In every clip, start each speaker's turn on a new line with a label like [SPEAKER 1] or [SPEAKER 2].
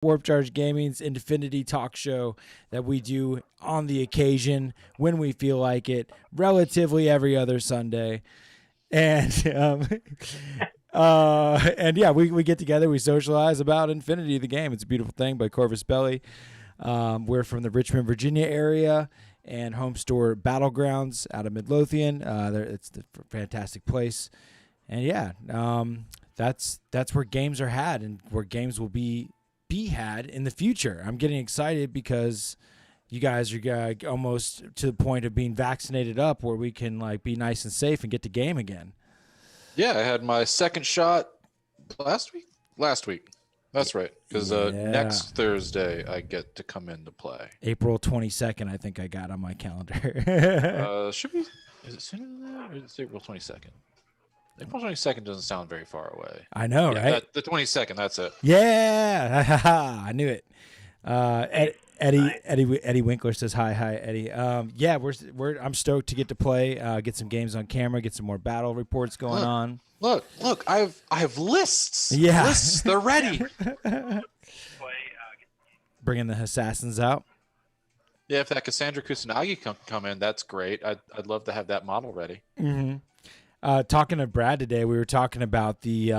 [SPEAKER 1] Warp Charge Gaming's Infinity Talk Show that we do on the occasion when we feel like it, relatively every other Sunday. And and yeah, we get together, we socialize about Infinity, the game. It's a beautiful thing by Corvus Belli. We're from the Richmond, Virginia area, and home store Battlegrounds out of Midlothian. It's a fantastic place. And yeah, that's where games are had and where games will be had in the future. I'm getting excited because you guys are almost to the point of being vaccinated up where we can like be nice and safe and get to game again.
[SPEAKER 2] Yeah, I had my second shot last week. That's right, because next Thursday I get to come in to play.
[SPEAKER 1] April 22nd, I think I got on my calendar.
[SPEAKER 2] Should be? Is it sooner than that, or is it April 22nd? April 22nd doesn't sound very far away.
[SPEAKER 1] I know,
[SPEAKER 2] yeah,
[SPEAKER 1] right?
[SPEAKER 2] The 22nd, that's it.
[SPEAKER 1] Yeah, I knew it. Eddie Winkler says hi, Eddie. Yeah, I'm stoked to get to play, get some games on camera, get some more battle reports going on.
[SPEAKER 2] Look! I have lists.
[SPEAKER 1] Yeah,
[SPEAKER 2] lists. They're ready.
[SPEAKER 1] Bringing the assassins out.
[SPEAKER 2] Yeah, if that Cassandra Kusanagi come in, that's great. I'd love to have that model ready.
[SPEAKER 1] Mm-hmm. Talking to Brad today, we were talking about the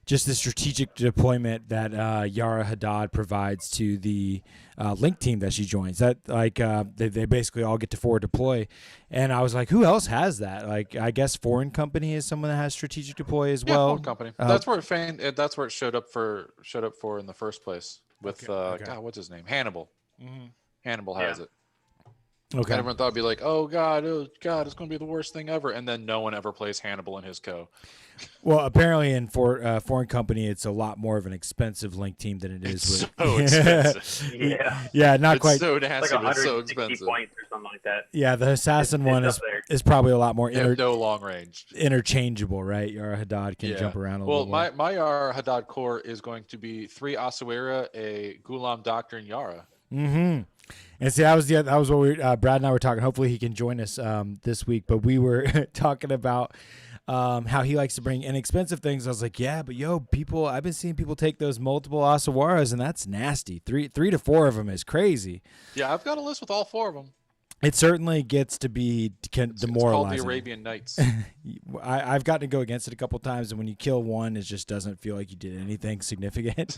[SPEAKER 1] just the strategic deployment that Yara Haddad provides to the Link team that she joins. That they basically all get to forward deploy, and I was like, who else has that? Like, I guess Foreign Company is someone that has strategic deploy as well.
[SPEAKER 2] Foreign Company. That's where it showed up for in the first place with
[SPEAKER 1] okay.
[SPEAKER 2] God, what's his name? Hannibal.
[SPEAKER 1] Mm-hmm.
[SPEAKER 2] Hannibal has it.
[SPEAKER 1] Okay.
[SPEAKER 2] And everyone thought it'd be like, oh God, it's going to be the worst thing ever. And then no one ever plays Hannibal in his co.
[SPEAKER 1] Well, apparently in Foreign Company, it's a lot more of an expensive Link team than it is with.
[SPEAKER 2] So expensive.
[SPEAKER 1] Yeah, not
[SPEAKER 2] it's
[SPEAKER 1] quite.
[SPEAKER 2] So nasty,
[SPEAKER 3] like
[SPEAKER 2] but so expensive.
[SPEAKER 3] points or something like that.
[SPEAKER 1] Yeah, the assassin one is probably a lot more
[SPEAKER 2] no long range.
[SPEAKER 1] Interchangeable, right? Yara Haddad can jump around a little more.
[SPEAKER 2] Well, my Yara Haddad core is going to be 3 Asuera, a Ghulam Doctor, and Yara.
[SPEAKER 1] Mm-hmm. And see, that was what Brad and I were talking. Hopefully, he can join us this week. But we were talking about how he likes to bring inexpensive things. I was like, yeah, but I've been seeing people take those multiple Asawaras, and that's nasty. Three to 4 of them is crazy.
[SPEAKER 2] Yeah, I've got a list with all 4 of them.
[SPEAKER 1] It certainly gets to be demoralizing. It's called
[SPEAKER 2] the Arabian Nights.
[SPEAKER 1] I've gotten to go against it a couple times, and when you kill one, it just doesn't feel like you did anything significant.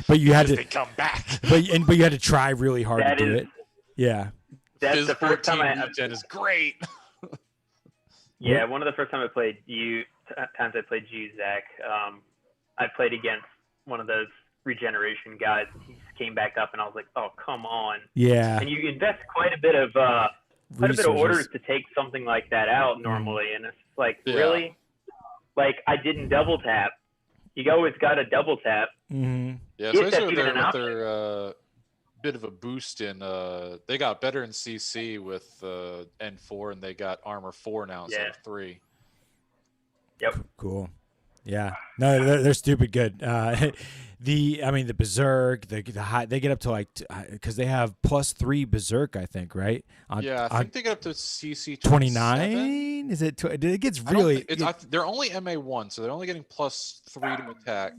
[SPEAKER 1] But you had to
[SPEAKER 2] come back.
[SPEAKER 1] But you had to try really hard to do it. Yeah.
[SPEAKER 3] That's the first time
[SPEAKER 2] Gen is great.
[SPEAKER 3] Yeah, one of the first times I played Zach, I played against one of those regeneration guys, and he just came back up, and I was like, oh, come on.
[SPEAKER 1] Yeah.
[SPEAKER 3] And you invest quite a bit of orders to take something like that out normally, and it's like, really? Like, I didn't double tap. You always got to double tap.
[SPEAKER 1] Mm-hmm.
[SPEAKER 2] Yeah, especially with their bit of a boost in they got better in CC with N4, and they got armor 4 now instead of 3.
[SPEAKER 3] Yep.
[SPEAKER 1] Cool. Yeah. No, they're stupid good. The Berserk, the high, they get up to like because they have +3 Berserk, I think, right?
[SPEAKER 2] I think they get up to CC
[SPEAKER 1] 29. Is it? It gets really.
[SPEAKER 2] They're only MA1, so they're only getting +3 to attack.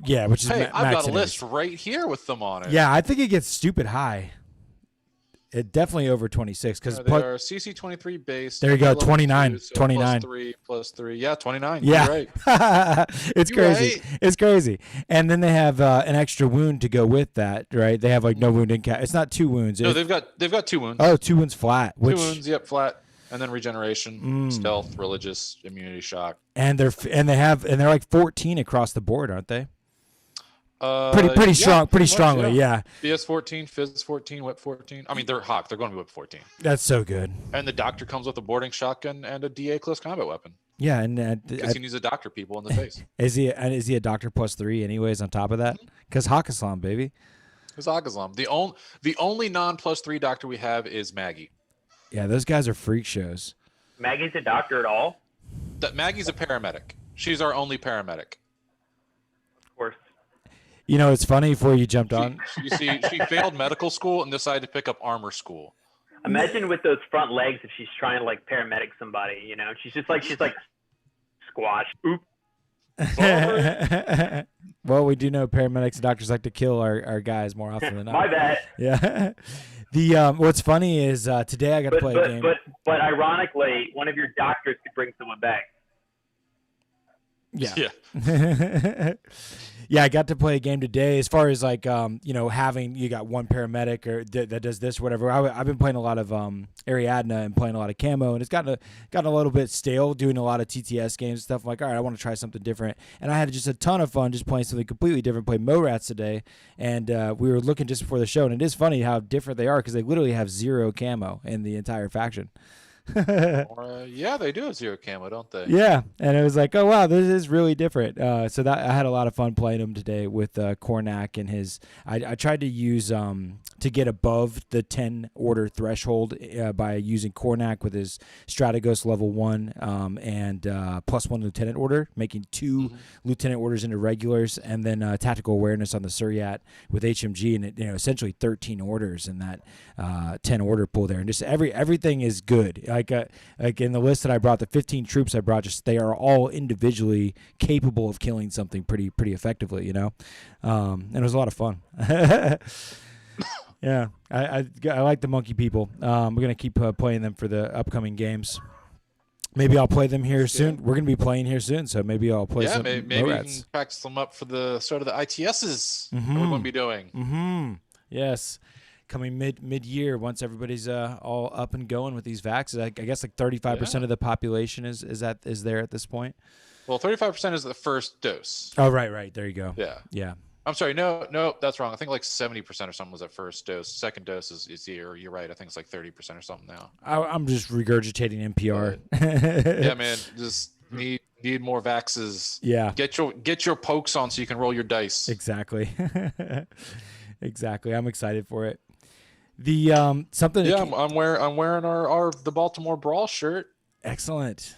[SPEAKER 1] Yeah, which is
[SPEAKER 2] I've got a list right here with them on it.
[SPEAKER 1] Yeah, I think it gets stupid high. It definitely over 26 because
[SPEAKER 2] they are CC 23 base.
[SPEAKER 1] There you go, 29,
[SPEAKER 2] 2, so
[SPEAKER 1] 29.
[SPEAKER 2] +3, yeah, 29.
[SPEAKER 1] Yeah,
[SPEAKER 2] you're right.
[SPEAKER 1] It's crazy. Right. It's crazy. And then they have an extra wound to go with that, right? They have like no wound in cap. It's not 2 wounds.
[SPEAKER 2] No, they've got 2 wounds.
[SPEAKER 1] Oh, 2 wounds flat.
[SPEAKER 2] 2 wounds, yep, flat, and then regeneration, stealth, religious, immunity, shock.
[SPEAKER 1] And they're like 14 across the board, aren't they? Pretty strongly, yeah.
[SPEAKER 2] BS 14, Fizz 14, Whip 14. I mean, they're Hawk. They're going to be Whip 14.
[SPEAKER 1] That's so good.
[SPEAKER 2] And the Doctor comes with a boarding shotgun and a DA close combat weapon.
[SPEAKER 1] Yeah, and
[SPEAKER 2] because he needs to doctor people in the face.
[SPEAKER 1] Is he a Doctor +3 anyways on top of that? Because Hawk Islam, baby.
[SPEAKER 2] It's Hawk Islam. The only non +3 Doctor we have is Maggie.
[SPEAKER 1] Yeah, those guys are freak shows.
[SPEAKER 3] Maggie's a doctor at all?
[SPEAKER 2] Maggie's a paramedic. She's our only paramedic.
[SPEAKER 3] Of course.
[SPEAKER 1] You know, it's funny before you jumped on.
[SPEAKER 2] You see, she failed medical school and decided to pick up armor school.
[SPEAKER 3] Imagine with those front legs if she's trying to like paramedic somebody, you know, she's like squash. Oop.
[SPEAKER 1] Well, we do know paramedics and doctors like to kill our guys more often than not.
[SPEAKER 3] My bad.
[SPEAKER 1] Yeah. What's funny is today I got to play a game.
[SPEAKER 3] But ironically, one of your doctors could bring someone back.
[SPEAKER 1] Yeah. Yeah, I got to play a game today. As far as like having you got one paramedic or that does this or whatever. I've been playing a lot of Ariadna and playing a lot of camo, and it's gotten a little bit stale doing a lot of TTS games and stuff. I'm like, all right, I want to try something different, and I had just a ton of fun just playing something completely different. Played Morats today, and we were looking just before the show, and it is funny how different they are because they literally have 0 camo in the entire faction.
[SPEAKER 2] Yeah, they do have 0 camo, don't they?
[SPEAKER 1] Yeah, and it was like, oh wow, this is really different. So that I had a lot of fun playing him today with Kornak and his. I tried to use to get above the 10 order threshold by using Kornak with his Strategos level 1 and +1 lieutenant order, making 2 lieutenant orders into regulars, and then tactical awareness on the Suryat with HMG, and essentially 13 orders in that 10 order pool there, and just everything is good. Like in the list that I brought, the 15 troops I brought, just they are all individually capable of killing something pretty effectively, and it was a lot of fun. Yeah, I like the monkey people. We're gonna keep playing them for the upcoming games. Maybe I'll play them here soon. We're gonna be playing here soon, so maybe I'll play some.
[SPEAKER 2] Maybe you can practice them up for the start of the ITSs. That we're going to be doing.
[SPEAKER 1] Yes. Coming mid-year, once everybody's all up and going with these vaxes, I guess like 35% of the population is there at this point.
[SPEAKER 2] Well, 35% is the first dose.
[SPEAKER 1] Oh, right. There you go.
[SPEAKER 2] Yeah. I'm sorry. No, that's wrong. I think like 70% or something was at first dose. Second dose is here. You're right. I think it's like 30% or something now.
[SPEAKER 1] I'm just regurgitating NPR.
[SPEAKER 2] Yeah, man. Just need more vaxes.
[SPEAKER 1] Yeah.
[SPEAKER 2] Get your pokes on so you can roll your dice.
[SPEAKER 1] Exactly. Exactly. I'm excited for it. The something.
[SPEAKER 2] Yeah, I'm wearing our the Baltimore Brawl shirt.
[SPEAKER 1] Excellent.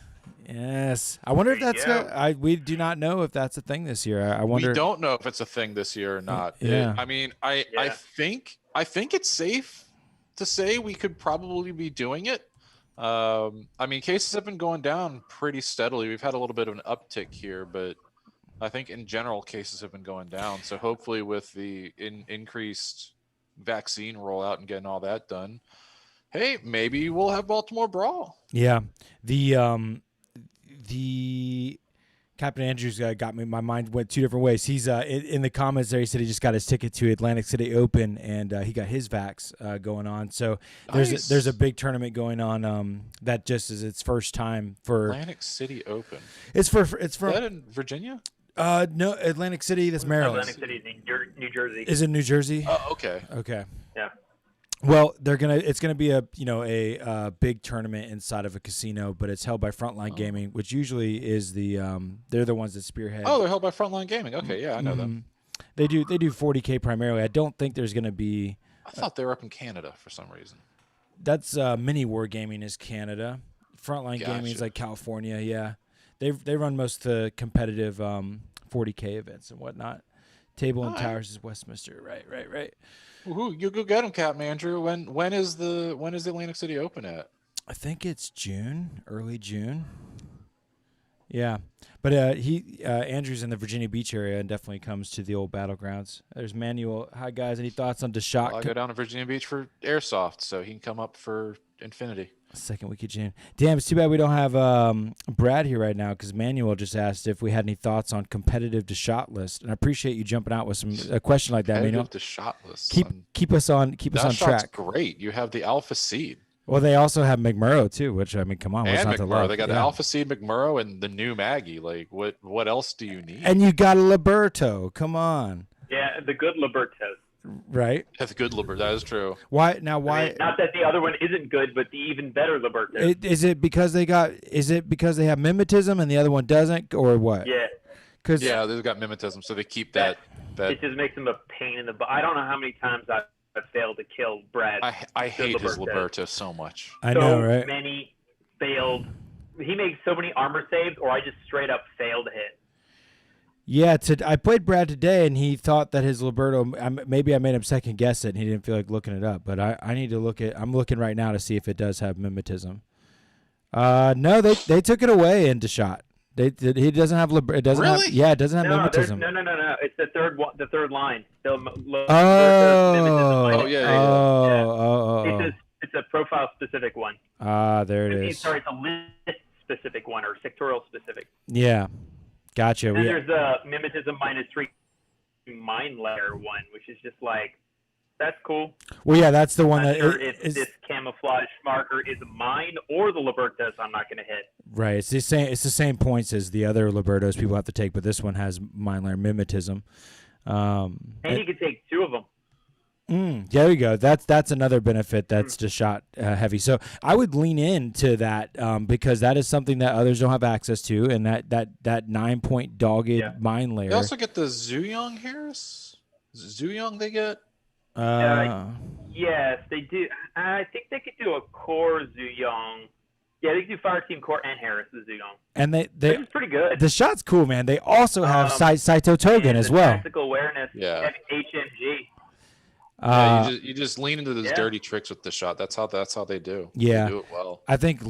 [SPEAKER 1] Yes. I wonder if that's we do not know if that's a thing this year. I wonder.
[SPEAKER 2] We don't know if it's a thing this year or not.
[SPEAKER 1] Yeah.
[SPEAKER 2] I think it's safe to say we could probably be doing it. Cases have been going down pretty steadily. We've had a little bit of an uptick here, but I think in general cases have been going down. So hopefully with the increased vaccine rollout and getting all that done, hey, maybe we'll have Baltimore Brawl.
[SPEAKER 1] Yeah. The Captain Andrews got me. My mind went 2 different ways. He's in the comments there. He said he just got his ticket to Atlantic City Open, and he got his vax going on. So there's a big tournament going on that just is its first time for
[SPEAKER 2] Atlantic City Open.
[SPEAKER 1] Is that
[SPEAKER 2] in Virginia?
[SPEAKER 1] No, Atlantic City. That's Maryland.
[SPEAKER 3] Atlantic City, New Jersey.
[SPEAKER 1] Is it New Jersey?
[SPEAKER 2] Oh, okay.
[SPEAKER 1] Okay.
[SPEAKER 3] Yeah.
[SPEAKER 1] Well, it's gonna be a big tournament inside of a casino, but it's held by Frontline Gaming, which usually is they're the ones that spearhead.
[SPEAKER 2] Oh, they're held by Frontline Gaming. Okay, yeah, I know them.
[SPEAKER 1] They do 40K primarily. I don't think there's gonna be.
[SPEAKER 2] I thought they were up in Canada for some reason.
[SPEAKER 1] That's Mini War Gaming is Canada. Frontline Gaming is like California. Yeah, they run most of the competitive 40K events and whatnot. Table and Towers is Westminster. Right.
[SPEAKER 2] Woohoo, you go get them, Captain Andrew. When is the Atlantic City Open at?
[SPEAKER 1] I think it's June, early June. Yeah, but Andrew's in the Virginia Beach area and definitely comes to the old battlegrounds. There's Manuel. Hi guys, any thoughts on Deshot?
[SPEAKER 2] I'll go down to Virginia Beach for airsoft, so he can come up for Infinity.
[SPEAKER 1] Second week of June. Damn, it's too bad we don't have Brad here right now because Manuel just asked if we had any thoughts on competitive Deshot list, and I appreciate you jumping out with a question like that, Manuel.
[SPEAKER 2] Deshot list.
[SPEAKER 1] Keep us on track.
[SPEAKER 2] That's great. You have the Alpha Seed.
[SPEAKER 1] Well, they also have McMurrow too, which come on, what's
[SPEAKER 2] and
[SPEAKER 1] not to love?
[SPEAKER 2] They got the Alpha Seed McMurrow and the new Maggie. Like, what else do you need?
[SPEAKER 1] And you got a Liberto. Come on.
[SPEAKER 3] Yeah, the good Libertos.
[SPEAKER 1] Right.
[SPEAKER 2] That's good Liberto. That is true.
[SPEAKER 1] Why?
[SPEAKER 3] Not that the other one isn't good, but the even better Liberto.
[SPEAKER 1] Is it because they have mimetism and the other one doesn't, or what?
[SPEAKER 3] Yeah.
[SPEAKER 2] Yeah, they've got mimetism, so they keep that.
[SPEAKER 3] It just makes them a pain in the butt. I don't know how many times I've failed to kill Brad.
[SPEAKER 2] I hate his Liberto so much.
[SPEAKER 1] I know, right?
[SPEAKER 3] So many failed. He makes so many armor saves, or I just straight up fail to hit.
[SPEAKER 1] Yeah, I played Brad today, and he thought that his Liberto. Maybe I made him second guess it, and he didn't feel like looking it up. But I need to look at. I'm looking right now to see if it does have mimetism. No, they took it away in Deshot. He doesn't have it doesn't
[SPEAKER 2] Really?
[SPEAKER 1] have yeah, it doesn't have
[SPEAKER 3] No,
[SPEAKER 1] mimetism.
[SPEAKER 3] no. It's the third one, the third line.
[SPEAKER 1] Oh,
[SPEAKER 2] Oh, yeah.
[SPEAKER 3] It's a profile specific one.
[SPEAKER 1] There it is.
[SPEAKER 3] Sorry, it's a list specific one or sectorial specific.
[SPEAKER 1] Yeah, gotcha.
[SPEAKER 3] And then there's a mimetism -3 mind layer one, which is just like, that's cool.
[SPEAKER 1] Well, yeah, that's the one
[SPEAKER 3] I'm
[SPEAKER 1] that
[SPEAKER 3] sure if this camouflage marker is mine or the Libertas, I'm not going to hit.
[SPEAKER 1] Right. It's the same. It's the same points as the other Libertos people have to take, but this one has mind layer mimetism.
[SPEAKER 3] And you can take 2 of them.
[SPEAKER 1] There you go. That's another benefit that's just shot heavy. So I would lean into that because that is something that others don't have access to, and that 9-point dogged mind layer.
[SPEAKER 2] They also get the Zuyong Harris. Zuyong they get.
[SPEAKER 3] Yes, they do. I think they could do a core Zuyong. Yeah, they can do Fire Team Core and Harris the Zuyong.
[SPEAKER 1] And
[SPEAKER 3] which is pretty good.
[SPEAKER 1] The shot's cool, man. They also have Saito Togen as well.
[SPEAKER 3] Tactical awareness.
[SPEAKER 2] Yeah.
[SPEAKER 3] HMG.
[SPEAKER 2] You just lean into those dirty tricks with the shot. That's how they do.
[SPEAKER 1] Yeah,
[SPEAKER 2] they do it well.
[SPEAKER 1] I think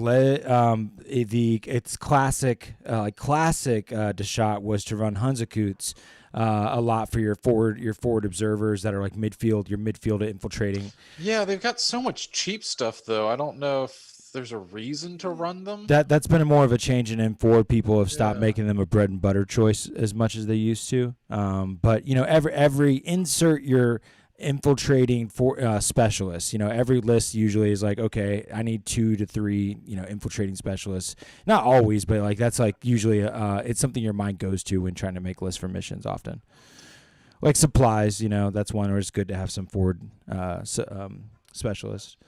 [SPEAKER 1] its classic Deshot was to run Hunzakuts a lot for your forward observers that are like midfield, your midfield infiltrating.
[SPEAKER 2] Yeah, they've got so much cheap stuff though. I don't know if there's a reason to run them.
[SPEAKER 1] That's been more of a change in forward. People have stopped making them a bread and butter choice as much as they used to. But every insert your infiltrating for specialists. Every list usually is like, okay, I need 2 to 3 infiltrating specialists. Not always, but like that's like usually it's something your mind goes to when trying to make lists for missions. Often, like supplies, that's one where it's good to have some forward specialists.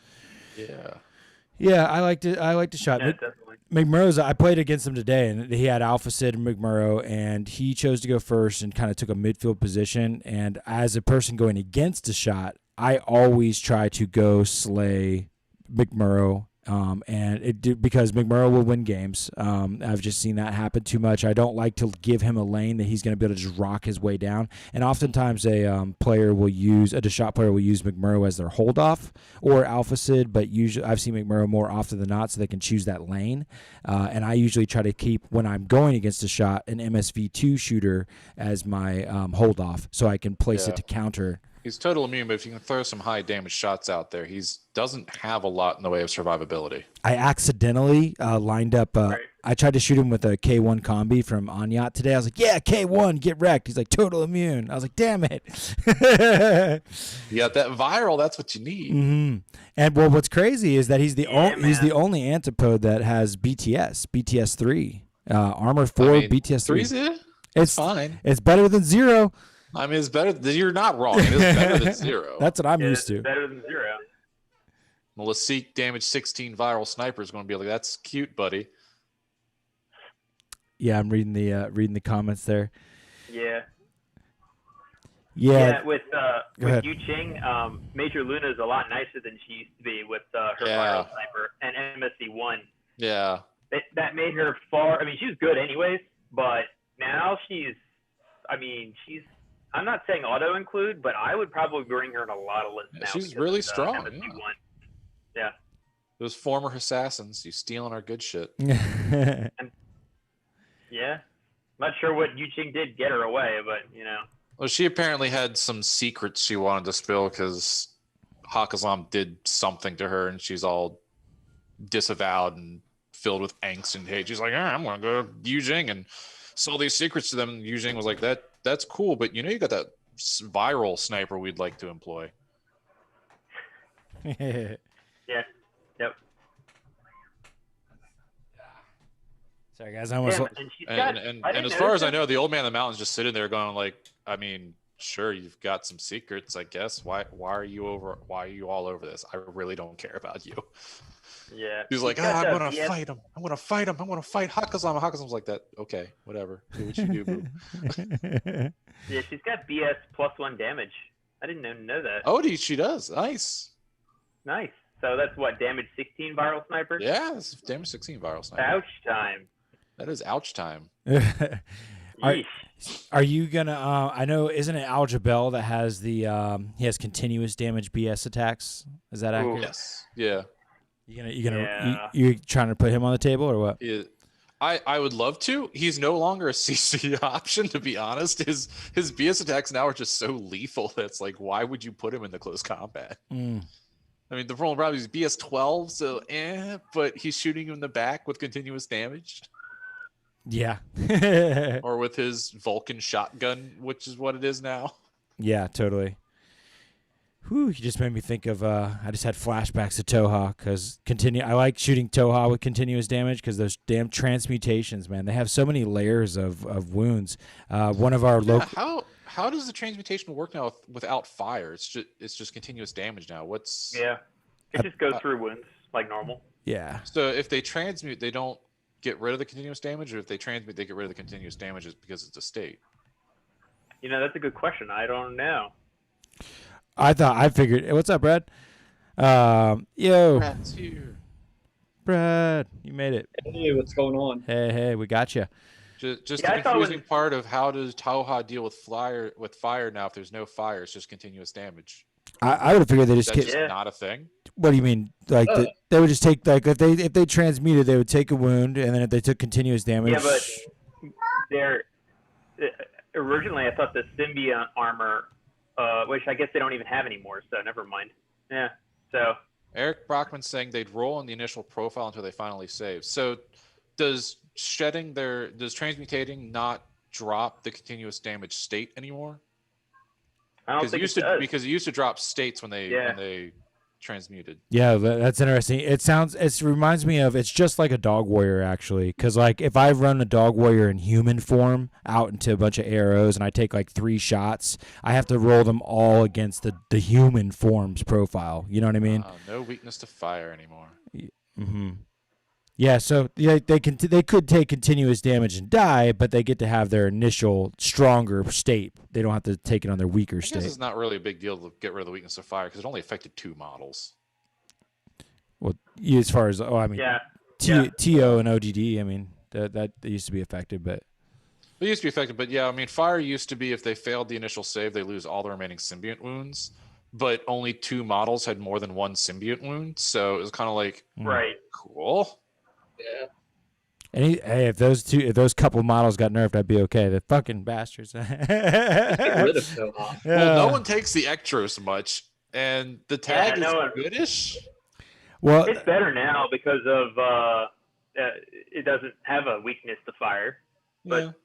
[SPEAKER 1] Yeah, I liked it. I liked the shot.
[SPEAKER 3] Yeah, definitely.
[SPEAKER 1] McMurrow's. I played against him today, and he had Alpha Sid and McMurrow, and he chose to go first and kind of took a midfield position. And as a person going against a shot, I always try to go slay McMurrow. Because McMurrow will win games. I've just seen that happen too much. I don't like to give him a lane that he's going to be able to just rock his way down. And oftentimes a Deshot player will use McMurrow as their hold off or Alpha Sid, but usually I've seen McMurrow more often than not, so they can choose that lane. And I usually try to keep, when I'm going against a shot, an MSV2 shooter as my hold off, so I can place it to counter.
[SPEAKER 2] He's total immune, but if you can throw some high damage shots out there, he doesn't have a lot in the way of survivability.
[SPEAKER 1] I accidentally lined up. I tried to shoot him with a K1 combi from Anyat today. I was like, yeah, K1, get wrecked. He's like, total immune. I was like, damn it.
[SPEAKER 2] You got that viral. That's what you need.
[SPEAKER 1] Mm-hmm. And what's crazy is that he's the only antipode that has BTS 3, armor 4, BTS 3.
[SPEAKER 2] 3's it?
[SPEAKER 1] It's
[SPEAKER 2] fine.
[SPEAKER 1] It's better than 0.
[SPEAKER 2] I mean, it's better. You're not wrong. It is better than 0.
[SPEAKER 1] That's what I'm used to.
[SPEAKER 3] It's better than 0.
[SPEAKER 2] Lasik damage 16 viral sniper is going to be like, that's cute, buddy.
[SPEAKER 1] Yeah, I'm reading the comments there.
[SPEAKER 3] Yeah.
[SPEAKER 1] Yeah.
[SPEAKER 3] With Yu Ching, Major Luna is a lot nicer than she used to be with her viral sniper and MSV1.
[SPEAKER 2] Yeah.
[SPEAKER 3] That made her far. I mean, she was good anyways, but now she's. I'm not saying auto include, but I would probably bring her in a lot of lists now.
[SPEAKER 2] She's really strong.
[SPEAKER 3] Yeah.
[SPEAKER 2] Those former assassins, you stealing our good shit.
[SPEAKER 3] Yeah. Not sure what Yu Ching did get her away, but
[SPEAKER 2] Well, she apparently had some secrets she wanted to spill because Hakazam did something to her, and she's all disavowed and filled with angst and hate. She's like, I'm going to go to Yu Jing and sell these secrets to them. And Yu Jing was like, that's cool, but you got that viral sniper we'd like to employ.
[SPEAKER 3] Yeah. Yep.
[SPEAKER 1] Sorry, guys. I almost.
[SPEAKER 2] And as far as I know, the old man in the mountain's just sitting there going like, I mean, sure, you've got some secrets, I guess. Why are you all over this? I really don't care about you.
[SPEAKER 3] Yeah.
[SPEAKER 2] He's like, I'm gonna fight him. I'm gonna fight Hakazam. Hakazam's like that. Okay, whatever. Do what you do, boo.
[SPEAKER 3] Yeah, she's got BS +1 damage. I didn't know that.
[SPEAKER 2] Oh, she does. Nice.
[SPEAKER 3] So that's what, damage 16 viral sniper?
[SPEAKER 2] Yeah, it's damage 16 viral sniper.
[SPEAKER 3] Ouch time.
[SPEAKER 2] That is ouch time.
[SPEAKER 1] Are you gonna? I know, isn't it Al Jabel that has he has continuous damage BS attacks? Is that accurate?
[SPEAKER 2] Yes. Yeah.
[SPEAKER 1] You trying to put him on the table or what?
[SPEAKER 2] I would love to. He's no longer a CC option, to be honest. His BS attacks now are just so lethal that it's like, why would you put him in the close combat?
[SPEAKER 1] Mm.
[SPEAKER 2] I mean, the vulnerability is BS 12, so but he's shooting you in the back with continuous damage.
[SPEAKER 1] Yeah.
[SPEAKER 2] Or with his Vulcan shotgun, which is what it is now.
[SPEAKER 1] Yeah, totally. Whew, you just made me think of, I just had flashbacks to Toha, because I like shooting Toha with continuous damage, because those damn transmutations, man, they have so many layers of wounds. One of our local...
[SPEAKER 2] How does the transmutation work now without fire? It's just continuous damage now.
[SPEAKER 3] Yeah, it just goes through wounds like normal.
[SPEAKER 1] Yeah.
[SPEAKER 2] So if they transmute, they don't get rid of the continuous damage, or if they transmute, they get rid of the continuous damage because it's a state?
[SPEAKER 3] That's a good question. I don't know.
[SPEAKER 1] I figured. What's up, Brad? Yo.
[SPEAKER 2] Brad's here.
[SPEAKER 1] Brad, you made it.
[SPEAKER 4] Hey, what's going on?
[SPEAKER 1] Hey, we got you.
[SPEAKER 2] Just the confusing part of how does Toha deal with fire now? If there's no fire, it's just continuous damage.
[SPEAKER 1] I would have figured they just
[SPEAKER 2] That's just not a thing.
[SPEAKER 1] What do you mean? Like they would just take, like, if they transmuted, they would take a wound, and then if they took continuous damage.
[SPEAKER 3] Yeah, but originally I thought the symbiote armor, which I guess they don't even have anymore, so never mind. Yeah. So
[SPEAKER 2] Eric Brockman's saying they'd roll in the initial profile until they finally save. So does transmutating not drop the continuous damage state anymore?
[SPEAKER 3] I don't think it does.
[SPEAKER 2] Because it used to drop states when they transmuted.
[SPEAKER 1] Yeah, that's interesting. It reminds me of, it's just like a dog warrior, actually, because like if I run a dog warrior in human form out into a bunch of arrows and I take like 3 shots, I have to roll them all against the human form's profile. You know what I mean?
[SPEAKER 2] No weakness to fire anymore.
[SPEAKER 1] Mm-hmm. Yeah, so they could take continuous damage and die, but they get to have their initial stronger state. They don't have to take it on their weaker state.
[SPEAKER 2] I guess it's not really a big deal to get rid of the weakness of fire because it only affected 2 models.
[SPEAKER 1] Well, as far as TO and ODD, I mean that used to be affected, but
[SPEAKER 2] it used to be affected. But yeah, I mean, fire used to be if they failed the initial save, they lose all the remaining symbiote wounds. But only 2 models had more than 1 symbiote wound, so it was kind of like cool.
[SPEAKER 4] Yeah.
[SPEAKER 1] And if those couple models got nerfed, I'd be okay. The fucking bastards.
[SPEAKER 4] Get rid of Toha.
[SPEAKER 2] Well, no one takes the Ectros much, and the tag is goodish.
[SPEAKER 1] Well,
[SPEAKER 3] it's better now because of it doesn't have a weakness to fire. But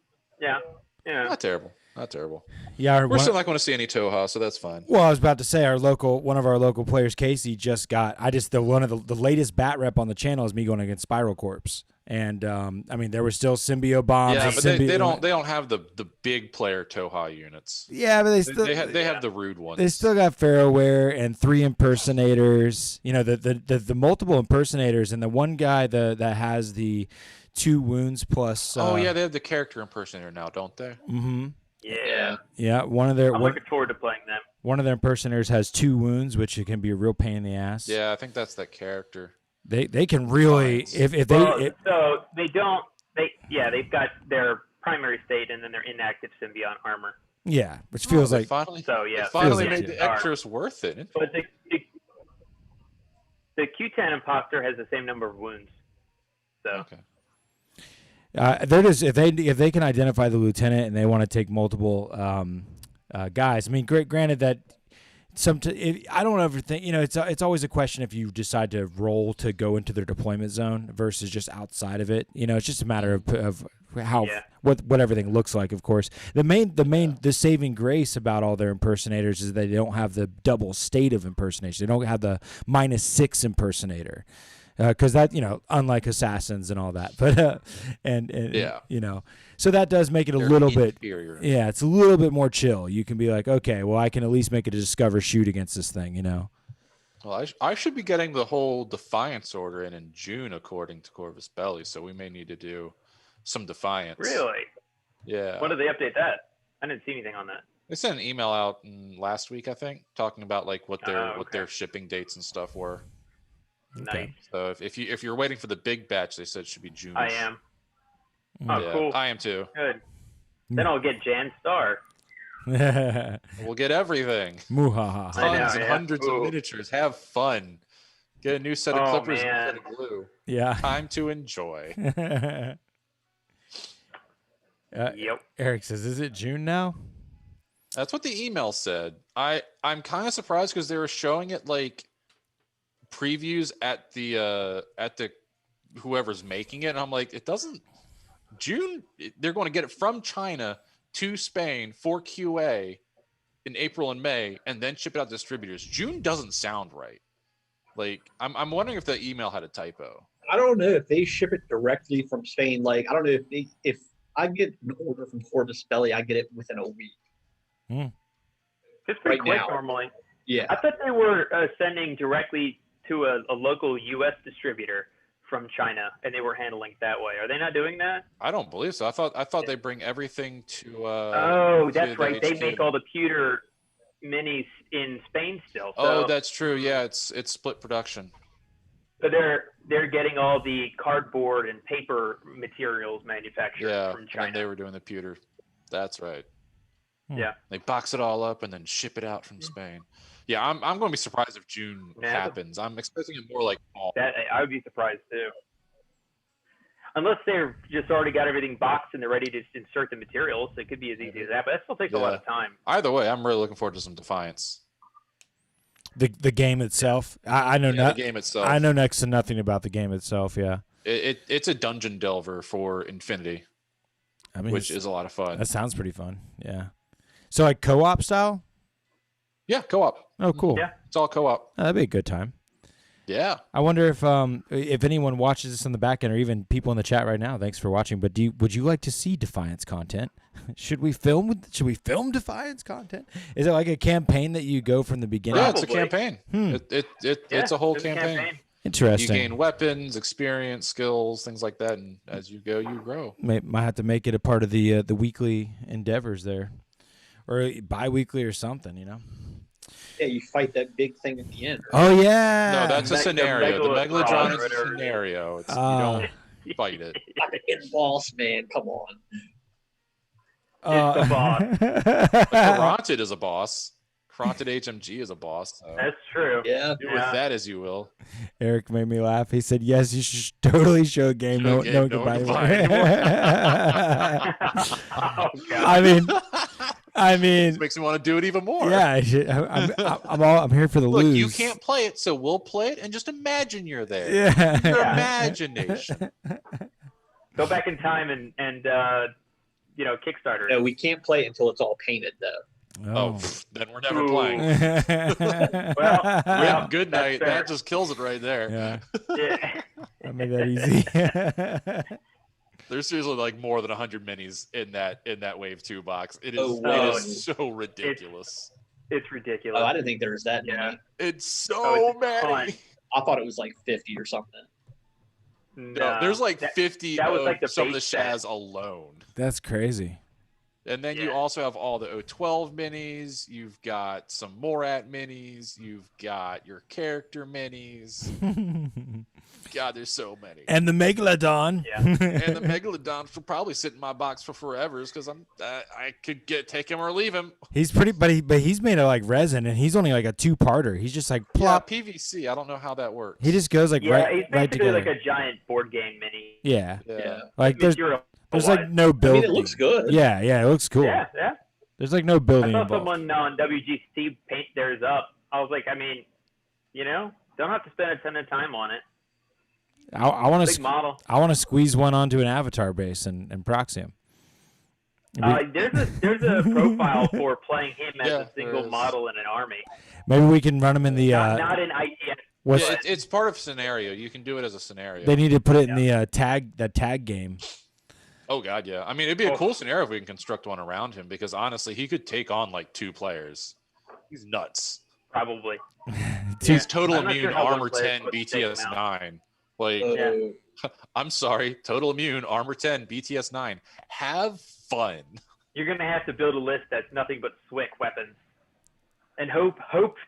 [SPEAKER 3] yeah.
[SPEAKER 2] Not terrible. Not terrible.
[SPEAKER 1] Yeah,
[SPEAKER 2] we're still not going to see any Toha, so that's fine.
[SPEAKER 1] Well, I was about to say one of our local players, Casey, just got. One of the latest bat rep on the channel is me going against Spiral Corpse, and I mean there were still symbio bombs.
[SPEAKER 2] Yeah, but they don't have the big player Toha units.
[SPEAKER 1] Yeah, but
[SPEAKER 2] they have the rude ones.
[SPEAKER 1] They still got Pharaohware and 3 impersonators. You know the multiple impersonators, and the one guy that has the 2 wounds plus.
[SPEAKER 2] They have the character impersonator now, don't they?
[SPEAKER 1] Mm-hmm.
[SPEAKER 3] Yeah.
[SPEAKER 1] Yeah,
[SPEAKER 3] I'm looking forward to playing them.
[SPEAKER 1] One of their impersonators has 2 wounds, which it can be a real pain in the ass.
[SPEAKER 2] Yeah, I think that's that character.
[SPEAKER 1] They can really so they've
[SPEAKER 3] got their primary state and then their inactive symbiote armor.
[SPEAKER 1] Yeah, which feels like
[SPEAKER 2] finally made the Ectros worth it.
[SPEAKER 3] But the Q10 imposter has the same number of wounds. So.
[SPEAKER 2] Okay.
[SPEAKER 1] They're just if they can identify the lieutenant and they want to take multiple guys. I mean, granted that I don't ever think it's always a question if you decide to roll to go into their deployment zone versus just outside of it. It's just a matter of how what everything looks like. Of course, the saving grace about all their impersonators is they don't have the double state of impersonation. They don't have the -6 impersonator. Because that, unlike assassins and all that, but so that does make it a little bit, it's a little bit more chill. You can be like, okay, well, I can at least make it a discover shoot against this thing,
[SPEAKER 2] Well, I should be getting the whole Defiance order in June, according to Corvus Belli, so we may need to do some Defiance.
[SPEAKER 3] Really?
[SPEAKER 2] Yeah.
[SPEAKER 3] When did they update that? I didn't see anything on that.
[SPEAKER 2] They sent an email out last week, I think, talking about like what their shipping dates and stuff were.
[SPEAKER 3] Nice.
[SPEAKER 2] So if you're waiting for the big batch, they said it should be June.
[SPEAKER 3] I am. Oh, cool.
[SPEAKER 2] I am too.
[SPEAKER 3] Good. Then I'll get Jan Star.
[SPEAKER 2] We'll get everything.
[SPEAKER 1] Muhaha.
[SPEAKER 2] Tons and hundreds of miniatures. Have fun. Get a new set of clippers and a set of glue.
[SPEAKER 1] Yeah.
[SPEAKER 2] Time to enjoy.
[SPEAKER 3] Yep.
[SPEAKER 1] Eric says, "Is it June now?"
[SPEAKER 2] That's what the email said. I'm kind of surprised because they were showing it like previews at the whoever's making it, and I'm like, it doesn't. June, they're going to get it from China to Spain for QA in April and May, and then ship it out to distributors. June doesn't sound right. Like, I'm wondering if the email had a typo.
[SPEAKER 4] I don't know if they ship it directly from Spain. Like, I don't know if I get an order from Corvus Belly, I get it within a week.
[SPEAKER 3] It's pretty
[SPEAKER 4] Right
[SPEAKER 3] quick
[SPEAKER 4] now.
[SPEAKER 3] normally.
[SPEAKER 4] Yeah.
[SPEAKER 3] I thought they were sending directly to a local U.S. distributor from China, and they were handling it that way. Are they not doing that?
[SPEAKER 2] I don't believe so. I thought they bring everything to.
[SPEAKER 3] Oh,
[SPEAKER 2] to
[SPEAKER 3] that's
[SPEAKER 2] the
[SPEAKER 3] right. They
[SPEAKER 2] HQ.
[SPEAKER 3] make all the pewter minis in Spain still.
[SPEAKER 2] Oh,
[SPEAKER 3] So,
[SPEAKER 2] that's true. Yeah, it's split production.
[SPEAKER 3] so they're getting all the cardboard and paper materials manufactured
[SPEAKER 2] Yeah,
[SPEAKER 3] from
[SPEAKER 2] and
[SPEAKER 3] China.
[SPEAKER 2] then they were doing the pewter. That's right.
[SPEAKER 3] Yeah.
[SPEAKER 2] They box it all up and then ship it out from Spain. Yeah, I'm going to be surprised if June happens. I'm expecting it more like fall.
[SPEAKER 3] That I would be surprised too. Unless they're just already got everything boxed and they're ready to insert the materials, it could be as easy as that. But that still takes a lot of time.
[SPEAKER 2] Either way, I'm really looking forward to some Defiance.
[SPEAKER 1] The game itself. I know
[SPEAKER 2] the game itself.
[SPEAKER 1] I know next to nothing about the game itself. Yeah.
[SPEAKER 2] It's a dungeon delver for Infinity,
[SPEAKER 1] I mean,
[SPEAKER 2] which is a lot of fun.
[SPEAKER 1] That sounds pretty fun. Yeah. So like co-op style?
[SPEAKER 2] Yeah, co-op.
[SPEAKER 1] Oh, cool.
[SPEAKER 3] Yeah.
[SPEAKER 2] It's all co-op.
[SPEAKER 1] Oh, that'd be a good time.
[SPEAKER 2] Yeah.
[SPEAKER 1] I wonder if anyone watches this on the back end or even people in the chat right now. Thanks for watching. But would you like to see Defiance content? Should we film Defiance content? Is it like a campaign that you go from the beginning?
[SPEAKER 2] Yeah, it's a campaign. It's a whole
[SPEAKER 3] It's
[SPEAKER 2] campaign.
[SPEAKER 1] Interesting.
[SPEAKER 2] You gain weapons, experience, skills, things like that, and as you go, you grow.
[SPEAKER 1] Might have to make it a part of the weekly endeavors there, or bi-weekly or something. You know.
[SPEAKER 4] Yeah, you fight that big thing at the end. Right?
[SPEAKER 1] Oh yeah.
[SPEAKER 2] No, that's a scenario. The Megalodon is a
[SPEAKER 3] Whatever.
[SPEAKER 2] scenario. You don't fight it.
[SPEAKER 4] Not the hit boss, man. Come on.
[SPEAKER 3] It's the boss.
[SPEAKER 2] Karanted is a boss. Karanted HMG is a boss. So
[SPEAKER 3] That's true.
[SPEAKER 4] Yeah.
[SPEAKER 2] do with that as you will.
[SPEAKER 1] Eric made me laugh. He said, "Yes, you should totally show a game. No one can buy it."
[SPEAKER 3] Oh, God.
[SPEAKER 1] I mean,
[SPEAKER 2] This makes me want to do it even more.
[SPEAKER 1] yeah. I'm here for the
[SPEAKER 2] Look,
[SPEAKER 1] lose.
[SPEAKER 2] you can't play it, so we'll play it and just imagine you're there.
[SPEAKER 1] Yeah.
[SPEAKER 2] Your imagination.
[SPEAKER 3] Go back in time and Kickstarter.
[SPEAKER 4] No, we can't play it until it's all painted, though.
[SPEAKER 2] Oh, then we're never
[SPEAKER 3] Ooh.
[SPEAKER 2] playing.
[SPEAKER 3] Well,
[SPEAKER 2] Yeah, good
[SPEAKER 3] that's
[SPEAKER 2] night.
[SPEAKER 3] fair.
[SPEAKER 2] That just kills it right there.
[SPEAKER 1] Yeah,
[SPEAKER 3] Yeah.
[SPEAKER 1] I made that easy.
[SPEAKER 2] There's seriously like more than 100 minis in that Wave 2 box. It is,
[SPEAKER 4] Oh,
[SPEAKER 2] it
[SPEAKER 4] wow.
[SPEAKER 2] is so ridiculous.
[SPEAKER 3] It's ridiculous.
[SPEAKER 4] Oh, I didn't think there was that
[SPEAKER 3] Yeah.
[SPEAKER 4] many.
[SPEAKER 2] It's so
[SPEAKER 3] Oh, it's
[SPEAKER 2] many.
[SPEAKER 3] fun.
[SPEAKER 4] I thought it was like 50 or something.
[SPEAKER 2] No, there's like
[SPEAKER 3] that-
[SPEAKER 2] 50
[SPEAKER 3] that was
[SPEAKER 2] of
[SPEAKER 3] like the
[SPEAKER 2] some of the
[SPEAKER 3] base set.
[SPEAKER 2] Shaz alone.
[SPEAKER 1] That's crazy.
[SPEAKER 2] And then you
[SPEAKER 3] Yeah.
[SPEAKER 2] also have all the O12 minis. You've got some Morat minis. You've got your character minis. God, there's so many.
[SPEAKER 1] And the Megalodon.
[SPEAKER 3] Yeah.
[SPEAKER 2] And the Megalodon will probably sit in my box for forevers because I could take him or leave him.
[SPEAKER 1] He's pretty, but he's made of like resin, and he's only like a 2-parter. He's just like plop.
[SPEAKER 2] Yeah, PVC. I don't know how that works.
[SPEAKER 1] He just goes like
[SPEAKER 3] Yeah,
[SPEAKER 1] right,
[SPEAKER 3] he's
[SPEAKER 1] right
[SPEAKER 3] basically
[SPEAKER 1] together.
[SPEAKER 3] like a giant board game mini.
[SPEAKER 1] Yeah,
[SPEAKER 2] Yeah.
[SPEAKER 1] like there's like no
[SPEAKER 4] I
[SPEAKER 1] build.
[SPEAKER 4] mean, it looks good.
[SPEAKER 1] Yeah, it looks cool.
[SPEAKER 3] Yeah.
[SPEAKER 1] There's like no
[SPEAKER 3] I
[SPEAKER 1] building
[SPEAKER 3] saw
[SPEAKER 1] involved.
[SPEAKER 3] someone on WGC paint theirs up. I was like, don't have to spend a ton of time on it.
[SPEAKER 1] I want
[SPEAKER 3] Big model.
[SPEAKER 1] to squeeze one onto an avatar base and proxy him.
[SPEAKER 3] There's a profile for playing him as
[SPEAKER 2] Yeah,
[SPEAKER 3] a single
[SPEAKER 2] there is.
[SPEAKER 3] model in an army.
[SPEAKER 1] Maybe we can run him in the.
[SPEAKER 3] Not in ITS.
[SPEAKER 1] What's,
[SPEAKER 2] Yeah, it's part of scenario. You can do it as a scenario.
[SPEAKER 1] they need to put it in the tag game.
[SPEAKER 2] Oh god, yeah. I mean, it'd be a cool scenario if we can construct one around him because honestly, he could take on like 2 players. He's nuts.
[SPEAKER 3] Probably.
[SPEAKER 2] He's total
[SPEAKER 3] I'm not
[SPEAKER 2] immune,
[SPEAKER 3] sure how
[SPEAKER 2] armor
[SPEAKER 3] one player
[SPEAKER 2] 10,
[SPEAKER 3] would take him
[SPEAKER 2] BTS
[SPEAKER 3] out.
[SPEAKER 2] 9. Like,
[SPEAKER 3] Yeah.
[SPEAKER 2] I'm sorry, total immune, armor 10, BTS 9. Have fun.
[SPEAKER 3] You're gonna have to build a list that's nothing but Swick weapons, and hope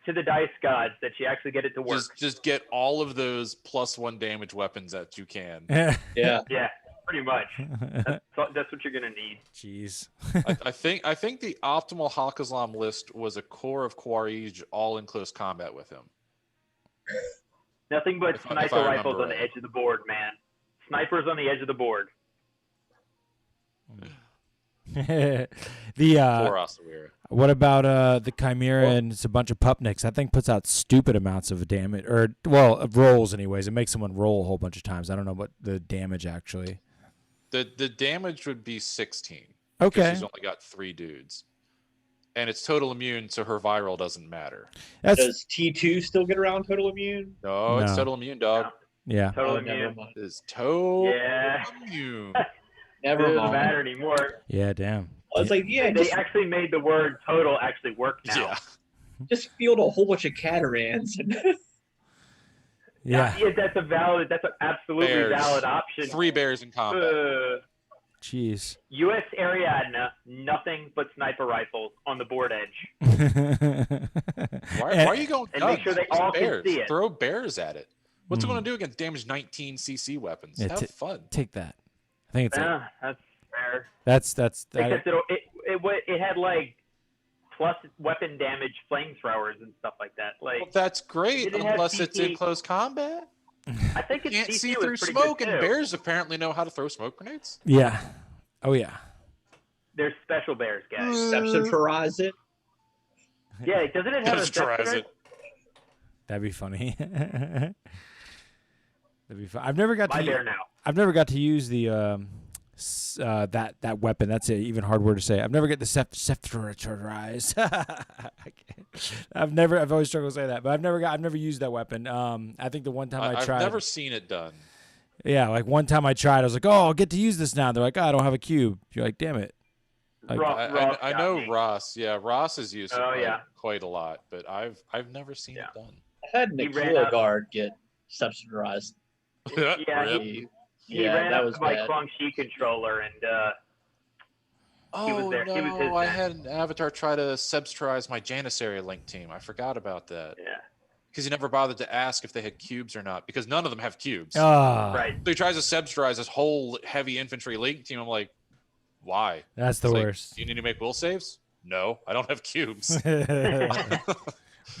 [SPEAKER 3] to the dice gods that you actually get it to work.
[SPEAKER 2] Just get all of those +1 damage weapons that you can.
[SPEAKER 4] Yeah.
[SPEAKER 3] Yeah, pretty much. That's what you're gonna need.
[SPEAKER 1] Jeez.
[SPEAKER 2] I think the optimal Hakazlam list was a core of Quarij all in close combat with him.
[SPEAKER 3] Nothing but
[SPEAKER 2] If I
[SPEAKER 3] sniper
[SPEAKER 2] remember
[SPEAKER 3] rifles on the
[SPEAKER 2] right.
[SPEAKER 3] edge of the board, man. Snipers on the edge of the board.
[SPEAKER 1] The
[SPEAKER 2] For Osawira.
[SPEAKER 1] what about the Chimera and it's a bunch of Pupniks? That thing puts out stupid amounts of damage, or rolls anyways. It makes someone roll a whole bunch of times. I don't know what the damage actually.
[SPEAKER 2] The damage would be 16.
[SPEAKER 1] Okay.
[SPEAKER 2] Because she's only got 3 dudes. And it's total immune, so her viral doesn't matter.
[SPEAKER 4] Does T2 still get around total immune?
[SPEAKER 2] No, it's total immune, dog.
[SPEAKER 1] Yeah.
[SPEAKER 3] Total
[SPEAKER 4] Oh, never
[SPEAKER 3] immune.
[SPEAKER 4] mind.
[SPEAKER 2] It's total
[SPEAKER 3] Yeah.
[SPEAKER 2] immune.
[SPEAKER 3] It
[SPEAKER 4] Never
[SPEAKER 3] doesn't
[SPEAKER 4] mind.
[SPEAKER 3] matter anymore.
[SPEAKER 1] Yeah. Damn.
[SPEAKER 4] I was like, yeah,
[SPEAKER 3] They
[SPEAKER 4] just,
[SPEAKER 3] actually made the word total actually work now.
[SPEAKER 2] Yeah.
[SPEAKER 4] just field a whole bunch of Catarans.
[SPEAKER 1] Yeah.
[SPEAKER 3] Yeah, that's an absolutely
[SPEAKER 2] Bears.
[SPEAKER 3] valid option.
[SPEAKER 2] 3 bears in combat.
[SPEAKER 1] Jeez.
[SPEAKER 3] U.S. Ariadna, nothing but sniper rifles on the board edge.
[SPEAKER 2] Why are you going
[SPEAKER 3] and
[SPEAKER 2] guns?
[SPEAKER 3] make sure they
[SPEAKER 2] Use
[SPEAKER 3] all can
[SPEAKER 2] bears.
[SPEAKER 3] see it.
[SPEAKER 2] Throw bears at it. What's it going to do against damage 19 CC weapons?
[SPEAKER 1] Yeah,
[SPEAKER 2] Have fun.
[SPEAKER 1] Take that. I think it's
[SPEAKER 3] Yeah, that's fair.
[SPEAKER 1] that's
[SPEAKER 3] Except it had like plus weapon damage flamethrowers and stuff like that. Like
[SPEAKER 2] Well, that's great
[SPEAKER 3] Did it have
[SPEAKER 2] unless it's in
[SPEAKER 3] CC?
[SPEAKER 2] close combat.
[SPEAKER 3] I think
[SPEAKER 2] You
[SPEAKER 3] it's
[SPEAKER 2] can't
[SPEAKER 3] CC
[SPEAKER 2] see
[SPEAKER 3] was
[SPEAKER 2] through
[SPEAKER 3] pretty
[SPEAKER 2] smoke,
[SPEAKER 3] good
[SPEAKER 2] and
[SPEAKER 3] too.
[SPEAKER 2] bears apparently know how to throw smoke grenades.
[SPEAKER 1] yeah. Oh yeah.
[SPEAKER 3] They're special bears, guys.
[SPEAKER 4] Sepsitorize it.
[SPEAKER 3] Yeah, doesn't it have a
[SPEAKER 2] Sepsitorize
[SPEAKER 3] sepsitor?
[SPEAKER 2] it.
[SPEAKER 1] That'd be funny. That'd be fun. I've never got
[SPEAKER 3] My
[SPEAKER 1] to.
[SPEAKER 3] bear now.
[SPEAKER 1] I've never got to use the that weapon. That's an even hard word to say. I've never got the septorize. I've always struggled to say that, but I've never used that weapon. I think the one time I
[SPEAKER 2] I've
[SPEAKER 1] tried.
[SPEAKER 2] never seen it done.
[SPEAKER 1] Yeah, like one time I tried, I was like, "Oh, I'll get to use this now." They're like, "Oh, I don't have a cube." You're like, "Damn it!" Like,
[SPEAKER 3] Ross
[SPEAKER 2] I
[SPEAKER 3] got
[SPEAKER 2] know
[SPEAKER 3] me.
[SPEAKER 2] Ross. Yeah, Ross has used it
[SPEAKER 3] Oh, yeah.
[SPEAKER 2] quite a lot, but I've never seen
[SPEAKER 3] Yeah.
[SPEAKER 2] it done.
[SPEAKER 4] I had
[SPEAKER 3] He ran
[SPEAKER 4] Nicola
[SPEAKER 3] out-
[SPEAKER 4] Guard get sepsitorize.
[SPEAKER 3] Yeah,
[SPEAKER 2] Rip.
[SPEAKER 3] he
[SPEAKER 4] Yeah,
[SPEAKER 3] ran
[SPEAKER 4] that
[SPEAKER 3] up
[SPEAKER 4] was
[SPEAKER 3] to my
[SPEAKER 4] bad.
[SPEAKER 3] Clung Shi controller and
[SPEAKER 2] Oh
[SPEAKER 3] there. He was his
[SPEAKER 2] no! I
[SPEAKER 3] man.
[SPEAKER 2] had an avatar try to subsidize my Janissary Link team. I forgot about that
[SPEAKER 3] yeah,
[SPEAKER 2] because he never bothered to ask if they had cubes or not because none of them have cubes.
[SPEAKER 1] ah,
[SPEAKER 3] right.
[SPEAKER 2] So he tries to subsidize this whole heavy infantry Link team. I'm like, why?
[SPEAKER 1] That's the
[SPEAKER 2] It's like,
[SPEAKER 1] worst.
[SPEAKER 2] Do you need to make will saves? No, I don't have cubes.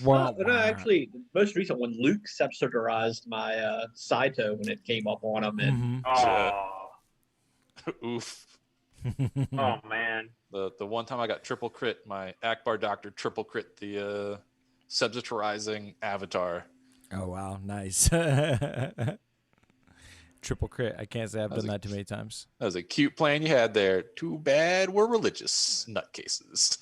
[SPEAKER 1] Wow.
[SPEAKER 4] No, actually, the most recent one, Luke sepsitorized my Saito when it came up on him, and
[SPEAKER 3] Oh,
[SPEAKER 2] Oof.
[SPEAKER 3] oh man.
[SPEAKER 2] The one time I got triple crit, my Akbar Doctor triple crit the subsitorizing avatar.
[SPEAKER 1] Oh wow, nice. Triple crit. I can't say I've
[SPEAKER 2] That was
[SPEAKER 1] done
[SPEAKER 2] a-
[SPEAKER 1] that too many times.
[SPEAKER 2] That was a cute plan you had there. Too bad we're religious nutcases.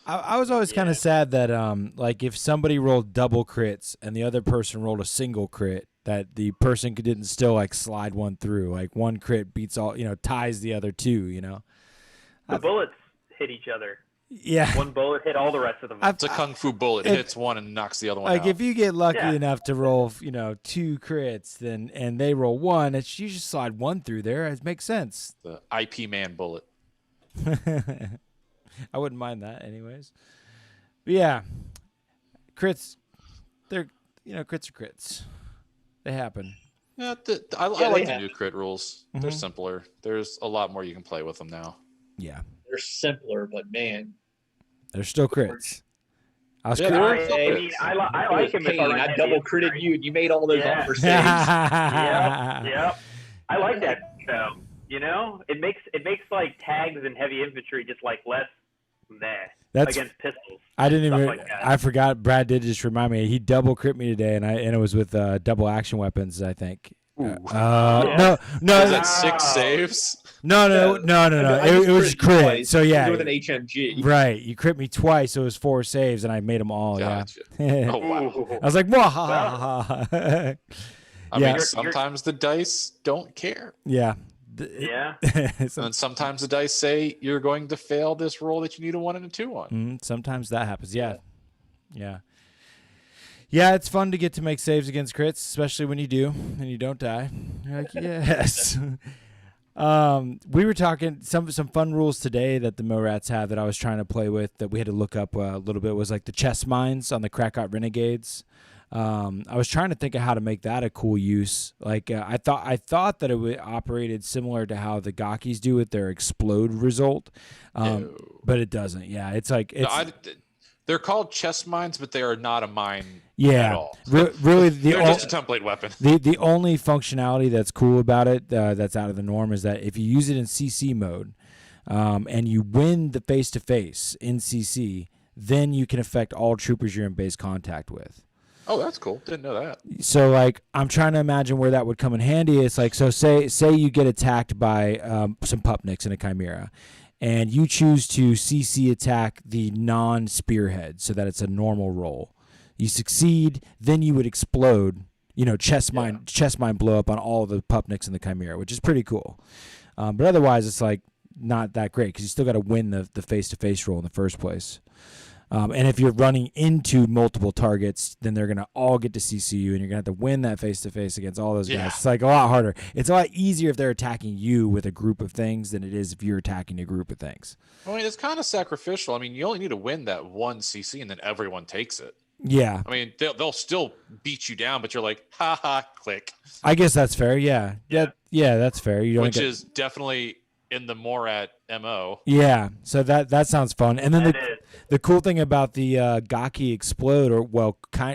[SPEAKER 1] I was always kind
[SPEAKER 3] Yeah.
[SPEAKER 1] of sad that like if somebody rolled double crits and the other person rolled a single crit, that the person didn't still like slide one through. Like one crit beats all, ties the other two.
[SPEAKER 3] The bullets hit each other.
[SPEAKER 1] Yeah.
[SPEAKER 3] One bullet hit all the rest of them.
[SPEAKER 2] It's a kung fu bullet. It
[SPEAKER 1] If-
[SPEAKER 2] hits one and knocks the other one
[SPEAKER 1] Like
[SPEAKER 2] out.
[SPEAKER 1] if you get lucky
[SPEAKER 3] Yeah.
[SPEAKER 1] enough to roll, 2 crits, then and they roll one, you just slide one through there. It makes sense.
[SPEAKER 2] The IP man bullet.
[SPEAKER 1] I wouldn't mind that, anyways. But yeah, crits. They're crits are crits. They happen.
[SPEAKER 2] Yeah,
[SPEAKER 4] Yeah,
[SPEAKER 2] I like
[SPEAKER 4] they
[SPEAKER 2] the
[SPEAKER 4] have-
[SPEAKER 2] new crit rules. They're
[SPEAKER 1] Mhm.
[SPEAKER 2] simpler. There's a lot more you can play with them now.
[SPEAKER 1] Yeah,
[SPEAKER 4] they're simpler, but man,
[SPEAKER 1] they're still crits. I was
[SPEAKER 2] Yeah,
[SPEAKER 1] crit-
[SPEAKER 2] they
[SPEAKER 3] I,
[SPEAKER 2] are.
[SPEAKER 3] I mean, I
[SPEAKER 4] it
[SPEAKER 3] like
[SPEAKER 4] was
[SPEAKER 3] him. If I,
[SPEAKER 4] Kane.
[SPEAKER 3] run
[SPEAKER 4] I
[SPEAKER 3] heavy
[SPEAKER 4] double critted
[SPEAKER 3] infantry.
[SPEAKER 4] you, and you made all those
[SPEAKER 3] Yeah.
[SPEAKER 4] offer saves.
[SPEAKER 3] Yep. I like that though. It makes like tags and heavy infantry just like less
[SPEAKER 1] That's.
[SPEAKER 3] against pistols.
[SPEAKER 1] I didn't
[SPEAKER 3] stuff
[SPEAKER 1] even.
[SPEAKER 3] like that.
[SPEAKER 1] I forgot. Brad did just remind me. He double crit me today, and it was with double action weapons. I think.
[SPEAKER 2] Ooh.
[SPEAKER 1] No.
[SPEAKER 2] Is that
[SPEAKER 3] Wow.
[SPEAKER 2] 6 saves?
[SPEAKER 1] No.
[SPEAKER 4] I
[SPEAKER 1] It
[SPEAKER 4] just
[SPEAKER 1] was
[SPEAKER 4] critted
[SPEAKER 1] crit.
[SPEAKER 4] twice
[SPEAKER 1] So yeah,
[SPEAKER 4] with an HMG.
[SPEAKER 1] right. You crit me twice. So it was 4 saves, and I made them all.
[SPEAKER 2] Gotcha.
[SPEAKER 1] Yeah.
[SPEAKER 2] Oh wow.
[SPEAKER 3] Ooh.
[SPEAKER 1] I was like, "Wahaha."
[SPEAKER 2] I
[SPEAKER 1] Yeah.
[SPEAKER 2] mean,
[SPEAKER 3] You're-
[SPEAKER 2] sometimes the dice don't care.
[SPEAKER 1] Yeah.
[SPEAKER 3] Yeah.
[SPEAKER 2] And sometimes the dice say you're going to fail this roll that you need a 1 and a 2 on.
[SPEAKER 1] Sometimes that happens. Yeah. Yeah, it's fun to get to make saves against crits, especially when you do and you don't die. You're like, yes. We were talking some fun rules today that the Morats have that I was trying to play with that we had to look up a little bit was like the chest mines on the Krakot Renegades. I was trying to think of how to make that a cool use. Like I thought that it operated similar to how the Gakis do with their explode result,
[SPEAKER 2] No.
[SPEAKER 1] but it doesn't. Yeah, it's like
[SPEAKER 2] No,
[SPEAKER 1] it's
[SPEAKER 2] they're called chest mines, but they are not a mine at
[SPEAKER 1] yeah.
[SPEAKER 2] all.
[SPEAKER 1] Really, the
[SPEAKER 2] They're just a template weapon.
[SPEAKER 1] The only functionality that's cool about it that's out of the norm is that if you use it in CC mode, and you win the face-to-face in CC, then you can affect all troopers you're in base contact with.
[SPEAKER 2] Oh, that's cool. Didn't know that.
[SPEAKER 1] So, like, I'm trying to imagine where that would come in handy. It's like, so say you get attacked by some pupniks in a Chimera, and you choose to CC attack the non-spearhead so that it's a normal roll. You succeed, then you would explode, chest mine blow up on all the pupniks in the Chimera, which is pretty cool. But otherwise, it's like not that great because you still got to win the face-to-face roll in the first place. And if you're running into multiple targets, then they're going to all get to CC you, and you're going to have to win that face-to-face against all those guys. It's like a lot harder. It's a lot easier if they're attacking you with a group of things than it is if you're attacking a group of things.
[SPEAKER 2] I mean, it's kind of sacrificial. I mean, you only need to win that one CC, and then everyone takes it.
[SPEAKER 1] Yeah.
[SPEAKER 2] I mean, they'll still beat you down, but you're like, ha, click.
[SPEAKER 1] I guess that's fair, yeah. Yeah, that's fair. You don't
[SPEAKER 2] is definitely in the Morat MO.
[SPEAKER 1] Yeah, so that sounds fun. And then the cool thing about the Gaki Explode,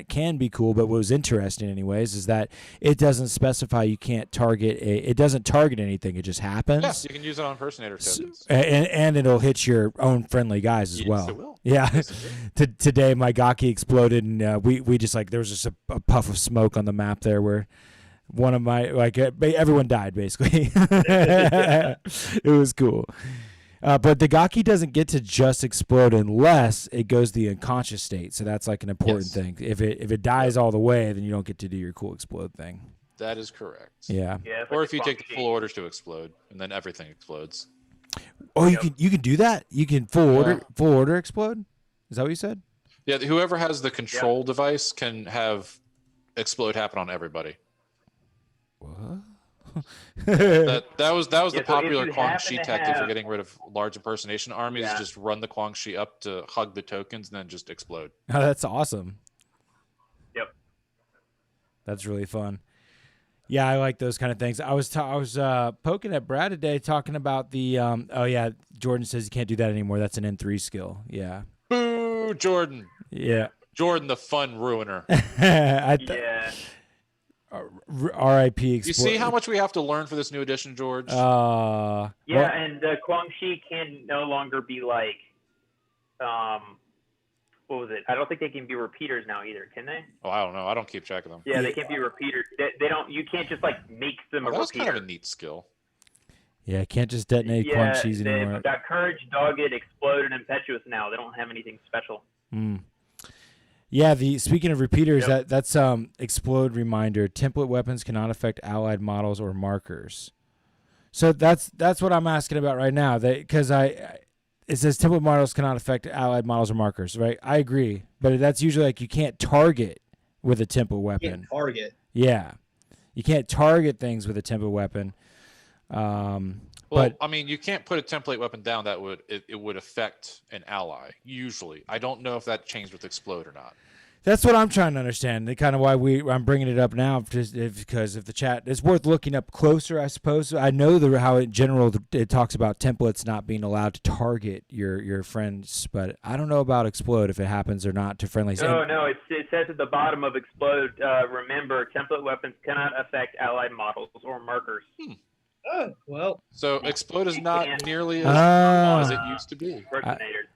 [SPEAKER 1] can be cool, but what was interesting anyways, is that it doesn't specify you can't target it doesn't target anything, it just happens.
[SPEAKER 2] Yes, you can use it on impersonator tokens.
[SPEAKER 1] And it'll hit your own friendly guys as well.
[SPEAKER 2] It will.
[SPEAKER 1] Yeah.
[SPEAKER 2] Yes,
[SPEAKER 1] Today my Gaki exploded, and we just there was just a puff of smoke on the map there where one of my everyone died basically. It was cool. But the Gaki doesn't get to just explode unless it goes the unconscious state. So that's like an important thing. If it dies all the way, then you don't get to do your cool explode thing.
[SPEAKER 2] That is correct.
[SPEAKER 1] Yeah.
[SPEAKER 2] Or if you take the full orders to explode, and then everything explodes.
[SPEAKER 1] Oh, you can do that. You can full order explode. Is that what you said?
[SPEAKER 2] Yeah. Whoever has the control device can have explode happen on everybody.
[SPEAKER 1] What?
[SPEAKER 2] that was the
[SPEAKER 3] so
[SPEAKER 2] popular
[SPEAKER 3] if you
[SPEAKER 2] Quang
[SPEAKER 3] happen
[SPEAKER 2] Shi
[SPEAKER 3] to
[SPEAKER 2] tactic for
[SPEAKER 3] have-
[SPEAKER 2] getting rid of large impersonation armies.
[SPEAKER 3] Yeah.
[SPEAKER 2] Just run the Quang Shi up to hug the tokens and then just explode.
[SPEAKER 1] Oh, that's awesome.
[SPEAKER 3] Yep.
[SPEAKER 1] That's really fun. Yeah, I like those kind of things. I was poking at Brad today talking about the Jordan says you can't do that anymore. That's an N3 skill. Yeah.
[SPEAKER 2] Boo, Jordan.
[SPEAKER 1] Yeah.
[SPEAKER 2] Jordan, the fun ruiner.
[SPEAKER 1] R.I.P.
[SPEAKER 2] You see how much we have to learn for this new edition, George?
[SPEAKER 3] And the Quang Shi can no longer be like, what was it? I don't think they can be repeaters now either, can they?
[SPEAKER 2] Oh, I don't know. I don't keep track of them.
[SPEAKER 3] Yeah, they can't be repeaters. They don't. You can't just like make them a
[SPEAKER 2] That was
[SPEAKER 3] repeater.
[SPEAKER 2] kind of a neat skill.
[SPEAKER 1] Yeah, can't just detonate Quang Shis anymore.
[SPEAKER 3] They've got Courage, Dogged, Explode, and Impetuous now. They don't have anything special.
[SPEAKER 1] Yeah, speaking of repeaters, that's explode reminder. Template weapons cannot affect allied models or markers. So that's what I'm asking about right now. Because it says template models cannot affect allied models or markers, right? I agree, but that's usually like you can't target with a template weapon.
[SPEAKER 4] You can't target.
[SPEAKER 1] Yeah, you can't target things with a template weapon.
[SPEAKER 2] Well, I mean, you can't put a template weapon down that it would affect an ally. Usually, I don't know if that changed with explode or not.
[SPEAKER 1] That's what I'm trying to understand. The kind of why I'm bringing it up now, because if the chat, it's worth looking up closer, I suppose. I know how in general it talks about templates not being allowed to target your friends, but I don't know about explode if it happens or not to friendlies.
[SPEAKER 3] No, it says at the bottom of explode. Remember, template weapons cannot affect allied models or markers.
[SPEAKER 4] Oh, well.
[SPEAKER 2] So explode is not nearly as normal as it used to be.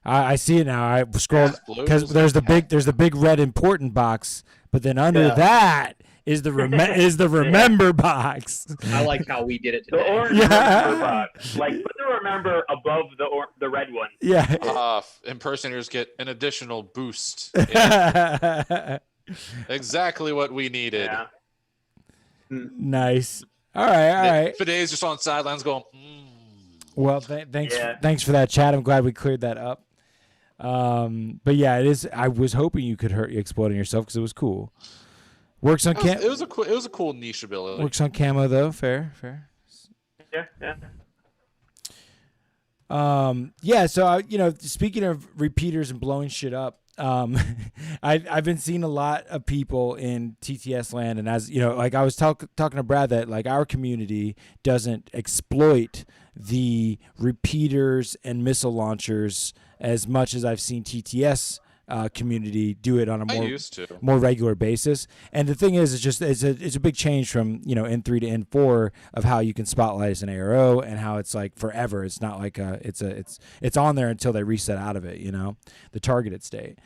[SPEAKER 1] I see it now. I scrolled because there's the big red important box, but then under that is the remember box.
[SPEAKER 4] I like how we did it today.
[SPEAKER 3] The orange remember box. Like put the remember above the red one.
[SPEAKER 1] Yeah.
[SPEAKER 2] Impersonators get an additional boost. Exactly what we needed.
[SPEAKER 3] Yeah.
[SPEAKER 1] Nice. All right.
[SPEAKER 2] Fide's just on sidelines going.
[SPEAKER 1] Well, thanks for that, chat. I'm glad we cleared that up. But yeah, it is. I was hoping you could hurt exploding yourself because it was cool. Works on
[SPEAKER 2] It was a cool niche ability.
[SPEAKER 1] Works on camo though. Fair.
[SPEAKER 3] Yeah.
[SPEAKER 1] Yeah. So speaking of repeaters and blowing shit up, I've been seeing a lot of people in TTS land, and as you know, like I was talking to Brad, that like our community doesn't exploit the repeaters and missile launchers as much as I've seen TTS community do it on a
[SPEAKER 2] I used to.
[SPEAKER 1] more regular basis. And the thing is, it's a big change from N3 to N4 of how you can spotlight as an ARO and how it's like forever. It's not like it's on there until they reset out of it. The targeted state.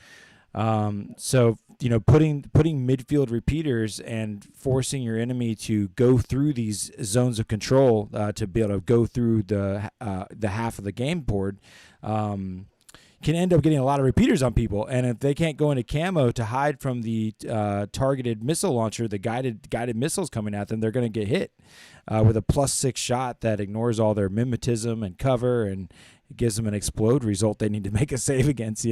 [SPEAKER 1] So putting midfield repeaters and forcing your enemy to go through these zones of control to be able to go through the half of the game board. Can end up getting a lot of repeaters on people, and if they can't go into camo to hide from the targeted missile launcher, the guided missiles coming at them, they're going to get hit with a +6 shot that ignores all their mimetism and cover, and it gives them an explode result they need to make a save against.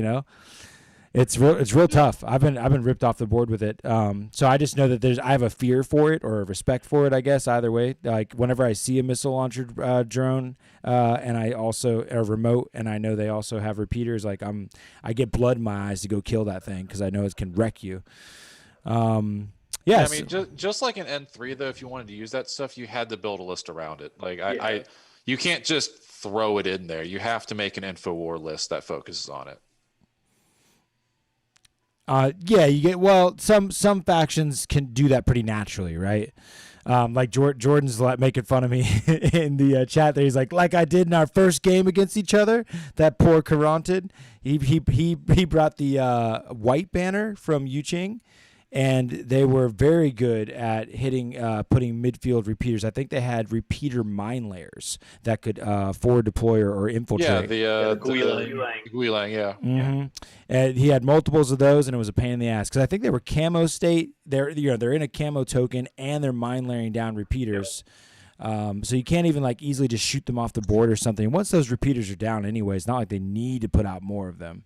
[SPEAKER 1] It's real tough. I've been ripped off the board with it. So I just know that I have a fear for it or a respect for it, I guess, either way. Like whenever I see a missile launcher drone and I also a remote and I know they also have repeaters, like I get blood in my eyes to go kill that thing because I know it can wreck you. Yes.
[SPEAKER 2] I mean, just like in N3 though, if you wanted to use that stuff, you had to build a list around it. Like you can't just throw it in there. You have to make an InfoWar list that focuses on it.
[SPEAKER 1] You get some factions can do that pretty naturally, right? Like Jordan's making fun of me in the chat there. He's like I did in our first game against each other. That poor Caronted. He brought the white banner from Yuching, and they were very good at putting midfield repeaters. I think they had repeater mine layers that could forward deploy or infiltrate.
[SPEAKER 2] Yeah, the Guilang, yeah.
[SPEAKER 1] Mm-hmm. And he had multiples of those, and it was a pain in the ass because I think they were camo state. They're in a camo token, and they're mine layering down repeaters. Yep. So you can't even easily just shoot them off the board or something. Once those repeaters are down anyway, it's not like they need to put out more of them.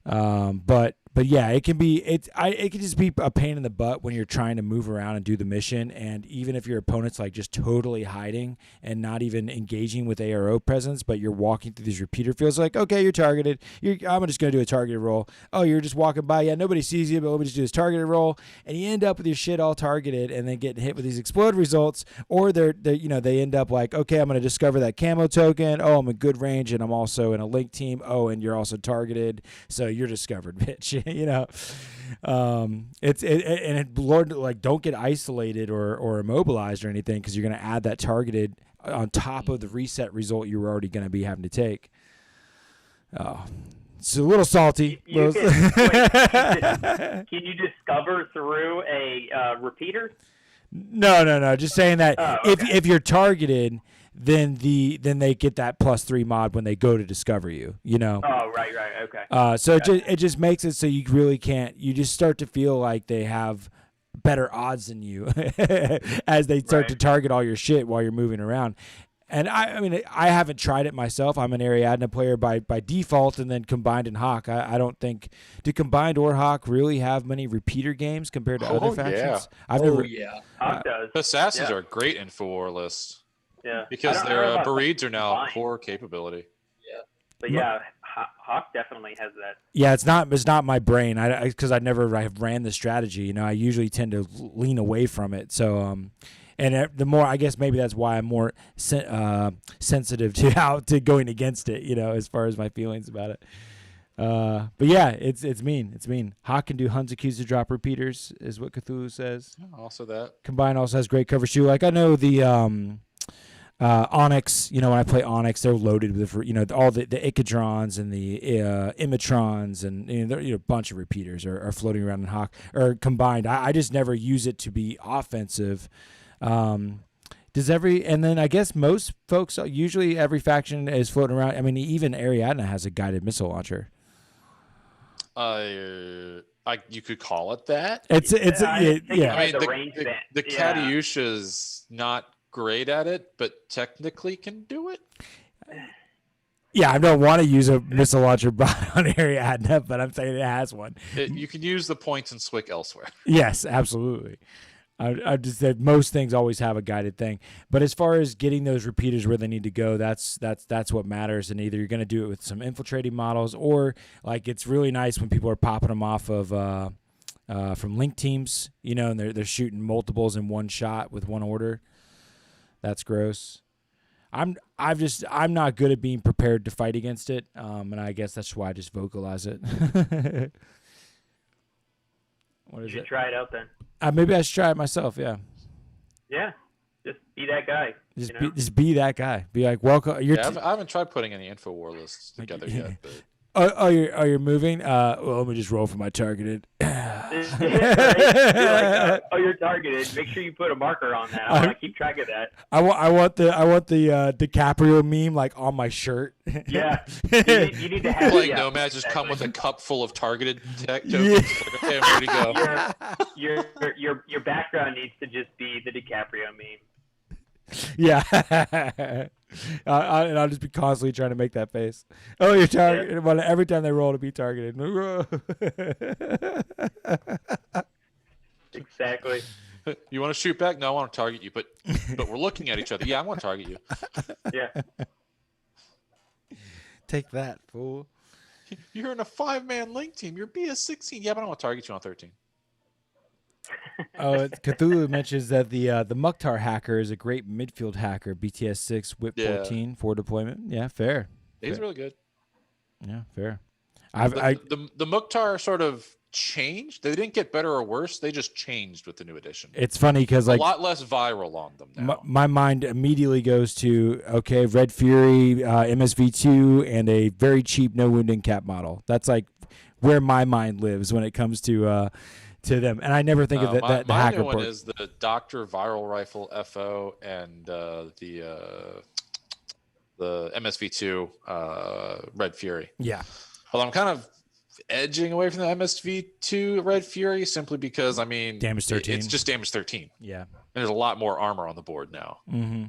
[SPEAKER 1] But yeah, it can just be a pain in the butt when you're trying to move around and do the mission, and even if your opponent's just totally hiding and not even engaging with ARO presence, but you're walking through these repeater fields, okay, you're targeted. I'm just gonna do a targeted roll. Oh, you're just walking by. Yeah, nobody sees you, but let me just do this targeted roll, and you end up with your shit all targeted, and then getting hit with these explode results, or they end up okay, I'm gonna discover that camo token. Oh, I'm in good range, and I'm also in a link team. Oh, and you're also targeted, so you're discovered, bitch. Lord, don't get isolated or immobilized or anything because you're going to add that targeted on top of the reset result you were already going to be having to take. Oh, it's a little salty.
[SPEAKER 3] Can you discover through a repeater?
[SPEAKER 1] No. Just saying that
[SPEAKER 3] okay.
[SPEAKER 1] if you're targeted, then they get that +3 mod when they go to discover you.
[SPEAKER 3] Oh, right, okay.
[SPEAKER 1] So it just makes it so you really can't. You just start to feel like they have better odds than you as they start to target all your shit while you're moving around. And I mean, I haven't tried it myself. I'm an Ariadne player by default, and then Combined and Hawk. I don't think do Combined or Hawk really have many repeater games compared to other factions.
[SPEAKER 2] Yeah.
[SPEAKER 3] Hawk does.
[SPEAKER 2] Assassins are a great InfoWar list.
[SPEAKER 3] Yeah.
[SPEAKER 2] Because their bereads are now core capability.
[SPEAKER 3] Yeah. But yeah, Hawk definitely has that.
[SPEAKER 1] Yeah, it's not my brain. Because I never ran the strategy. I usually tend to lean away from it. So and the more, I guess maybe that's why I'm more sensitive to going against it. As far as my feelings about it. But yeah, it's mean. It's mean. Hawk can do Hunzakus to drop repeaters, is what Cthulhu says.
[SPEAKER 2] Also that.
[SPEAKER 1] Combine also has great cover shoe. I know the Onyx, when I play Onyx, they're loaded with all the Icadrons and the Imitrons and a bunch of repeaters are floating around in Hawk or Combined. I just never use it to be offensive. And then I guess most folks, usually every faction is floating around. I mean, even Ariadne has a guided missile launcher.
[SPEAKER 2] You could call it that.
[SPEAKER 1] It's
[SPEAKER 2] I mean, the Katyusha's not great at it, but technically can do it.
[SPEAKER 1] Yeah, I don't want to use a missile launcher bot on Ariadne, but I'm saying it has one.
[SPEAKER 2] You can use the points and Swick elsewhere.
[SPEAKER 1] Yes, absolutely. I just said most things always have a guided thing, but as far as getting those repeaters where they need to go, that's what matters. And either you're going to do it with some infiltrating models, or it's really nice when people are popping them off of from link teams, and they're shooting multiples in one shot with one order. That's gross. I'm not good at being prepared to fight against it, and I guess that's why I just vocalize it. What
[SPEAKER 3] You
[SPEAKER 1] is
[SPEAKER 3] should
[SPEAKER 1] it?
[SPEAKER 3] try it out then.
[SPEAKER 1] Maybe I should try it myself. Yeah,
[SPEAKER 3] Yeah, just be that guy.
[SPEAKER 1] just be that guy. Be like, welcome.
[SPEAKER 2] Yeah, I haven't tried putting any InfoWar lists together yet. But
[SPEAKER 1] You're moving. Well, let me just roll for my targeted.
[SPEAKER 3] Right? You're like, you're targeted. Make sure you put a marker on that. I want to keep track of that.
[SPEAKER 1] I want the DiCaprio meme like on my shirt.
[SPEAKER 3] Yeah, you need to have
[SPEAKER 2] like
[SPEAKER 3] yeah,
[SPEAKER 2] nomads just come with a cup full of targeted tech
[SPEAKER 1] Yeah.
[SPEAKER 2] tokens. Like, okay, I'm ready to go.
[SPEAKER 3] your background needs to just be the DiCaprio meme.
[SPEAKER 1] Yeah. And I'll just be constantly trying to make that face. Oh, you're targeted.
[SPEAKER 3] Yeah.
[SPEAKER 1] Well, every time they roll to be targeted.
[SPEAKER 3] Exactly.
[SPEAKER 2] You want to shoot back? No, I want to target you. But we're looking at each other. Yeah, I want to target you.
[SPEAKER 3] Yeah.
[SPEAKER 1] Take that, fool.
[SPEAKER 2] You're in a 5-man link team. You're BS16. Yeah, but I don't want to target you on 13.
[SPEAKER 1] Cthulhu mentions that the Mukhtar hacker is a great midfield hacker. BTS 6, Whip 14 for deployment. Yeah, fair.
[SPEAKER 2] He's
[SPEAKER 1] Fair.
[SPEAKER 2] really good.
[SPEAKER 1] Yeah, fair.
[SPEAKER 2] The Mukhtar sort of changed. They didn't get better or worse. They just changed with the new edition.
[SPEAKER 1] It's funny because like
[SPEAKER 2] a lot less viral on them now.
[SPEAKER 1] my mind immediately goes to Red Fury, MSV2, and a very cheap no wounding cap model. That's like where my mind lives when it comes to them. And I never think of the
[SPEAKER 2] my
[SPEAKER 1] hacker
[SPEAKER 2] new one
[SPEAKER 1] port.
[SPEAKER 2] is the Doctor Viral Rifle FO and the MSV2 Red Fury.
[SPEAKER 1] Yeah.
[SPEAKER 2] Although I'm kind of edging away from the MSV2 Red Fury simply because, I mean,
[SPEAKER 1] Damage 13.
[SPEAKER 2] It's just damage 13.
[SPEAKER 1] Yeah.
[SPEAKER 2] And there's a lot more armor on the board now.
[SPEAKER 1] Mm-hmm.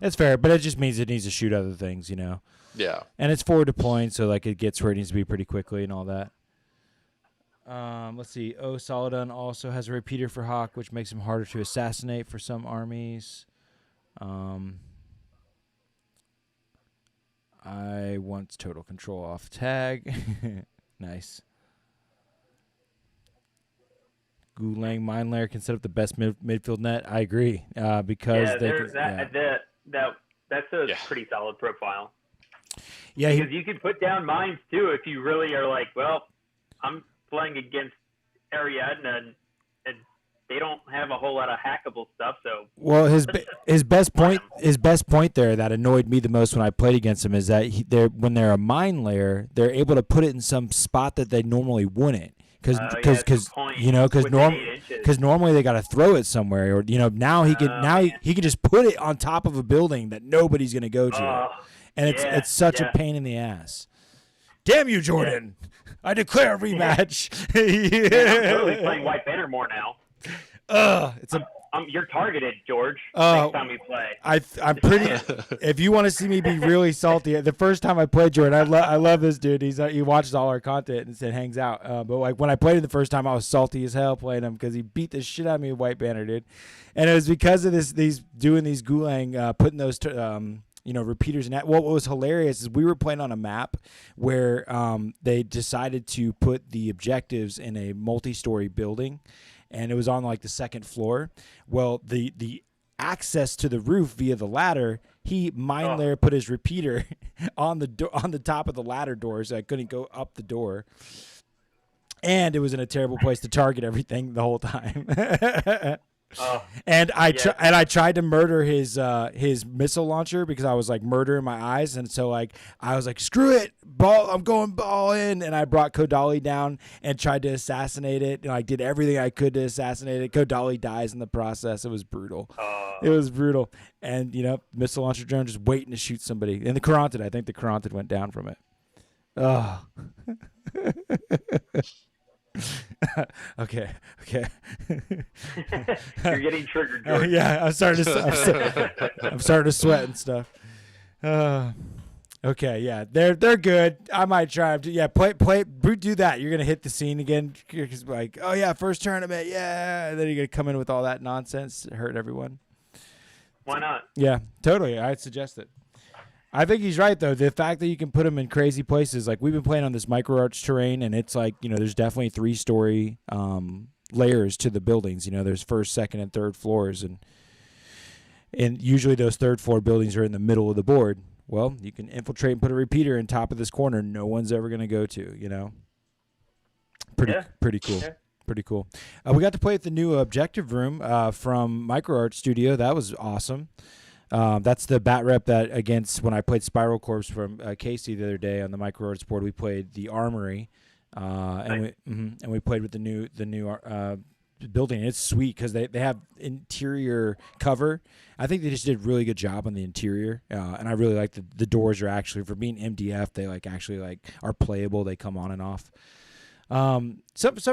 [SPEAKER 1] That's fair, but it just means it needs to shoot other things, you know.
[SPEAKER 2] Yeah.
[SPEAKER 1] And it's forward deploying, so like it gets where it needs to be pretty quickly and all that. Let's see. Saladin also has a repeater for Hawk, which makes him harder to assassinate for some armies. I want total control off tag. Nice. Gulang Mine Lair can set up the best midfield net. I agree. Because
[SPEAKER 3] that's a pretty solid profile.
[SPEAKER 1] Yeah,
[SPEAKER 3] because you can put down mines too if you really are like, well, I'm playing against Ariadna and they don't have a whole lot of hackable stuff. So
[SPEAKER 1] well, his best point there that annoyed me the most when I played against him is that when they're a mine layer, they're able to put it in some spot that they normally wouldn't. Because normally they got to throw it somewhere, or now he can just put it on top of a building that nobody's gonna go to, and it's such a pain in the ass. Damn you, Jordan! I declare a rematch.
[SPEAKER 3] I'm totally playing White Banner more now. You're targeted, George. Next time we play.
[SPEAKER 1] I'm pretty. If you want to see me be really salty, the first time I played Jordan, I love this dude. He watches all our content and hangs out. But like when I played him the first time, I was salty as hell playing him because he beat the shit out of me with White Banner, dude. And it was because of these gulang putting those repeaters in that. What was hilarious is we were playing on a map where they decided to put the objectives in a multi-story building. And it was on like the second floor. Well, the access to the roof via the ladder, he put his repeater on the top of the ladder door, so I couldn't go up the door. And it was in a terrible place to target everything the whole time. And I tried to murder his missile launcher because I was like murdering my eyes, and so like I was like, screw it, I'm going ball in, and I brought Kodali down and tried to assassinate it, and I did everything I could to assassinate it. Kodali dies in the process. It was brutal. It was brutal, and missile launcher drone just waiting to shoot somebody. And I think the Carantid went down from it. Oh. Okay.
[SPEAKER 3] You're getting triggered, George.
[SPEAKER 1] Yeah, I'm starting to sweat and stuff. Okay, yeah, they're good. I might try to do that. You're gonna hit the scene again, because like, oh yeah, first tournament, yeah, and then you're gonna come in with all that nonsense, hurt everyone.
[SPEAKER 3] Why not?
[SPEAKER 1] Yeah, totally. I'd suggest it. I think he's right, though. The fact that you can put them in crazy places, like we've been playing on this micro-arch terrain, and it's like, there's definitely 3-story layers to the buildings. There's first, second, and third floors, and and usually those third floor buildings are in the middle of the board. Well, you can infiltrate and put a repeater in top of this corner no one's ever going to go to, you know. Pretty cool.
[SPEAKER 3] Yeah.
[SPEAKER 1] Pretty cool. We got to play at the new objective room from MicroArt Studio. That was awesome. That's the bat rep that against when I played Spiral Corps from Casey the other day on the MicroArts board. We played the Armory, and we played with the new building. It's sweet because they have interior cover. I think they just did a really good job on the interior, and I really like the doors are actually, for being MDF, they actually are playable. They come on and off. Some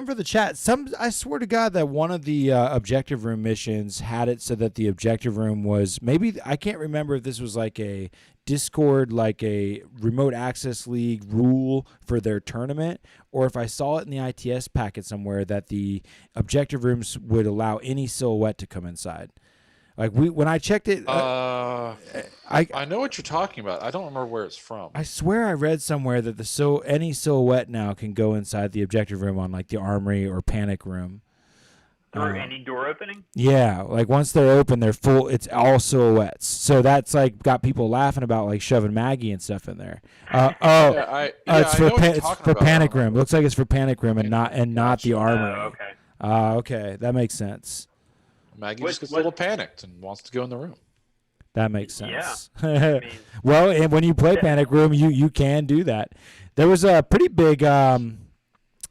[SPEAKER 1] for the chat. I swear to God that one of the objective room missions had it so that the objective room was I can't remember if this was like a Discord, like a remote access league rule for their tournament, or if I saw it in the ITS packet somewhere that the objective rooms would allow any silhouette to come inside. Like when I checked it,
[SPEAKER 2] I know what you're talking about. I don't remember where it's from.
[SPEAKER 1] I swear I read somewhere that any silhouette now can go inside the objective room on like the Armory or Panic room.
[SPEAKER 3] Or any door opening?
[SPEAKER 1] Yeah, like once they're open, they're full. It's all silhouettes. So that's got people laughing about like shoving Maggie and stuff in there. It's for Panic room. Looks like it's for Panic room and not the Armory.
[SPEAKER 3] Okay.
[SPEAKER 1] Okay, that makes sense.
[SPEAKER 2] Maggie just gets a little panicked and wants to go in the room.
[SPEAKER 1] That makes sense.
[SPEAKER 3] Yeah.
[SPEAKER 1] Well, and when you play Panic Room, you can do that. There was a pretty big, a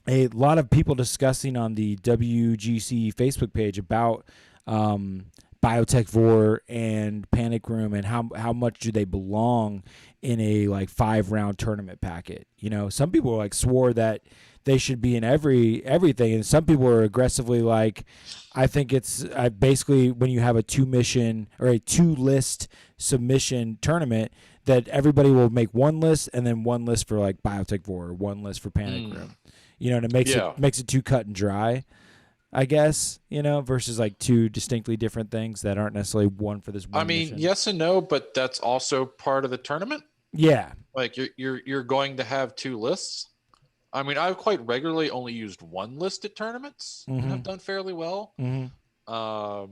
[SPEAKER 1] lot of people discussing on the WGC Facebook page about Biotech Vor and Panic Room and how much do they belong in a 5-round tournament packet. You know, some people swore that they should be in everything, and some people are aggressively I think it's basically when you have a 2-mission or a 2-list submission tournament that everybody will make one list and then one list for Biotech Vor or one list for Panic Room. You know, and it makes it too cut and dry, I guess, you know, versus two distinctly different things that aren't necessarily one for this one mission.
[SPEAKER 2] Yes and no, but that's also part of the tournament.
[SPEAKER 1] Yeah.
[SPEAKER 2] You're going to have 2 lists. I've quite regularly only used one list at tournaments and have done fairly well. I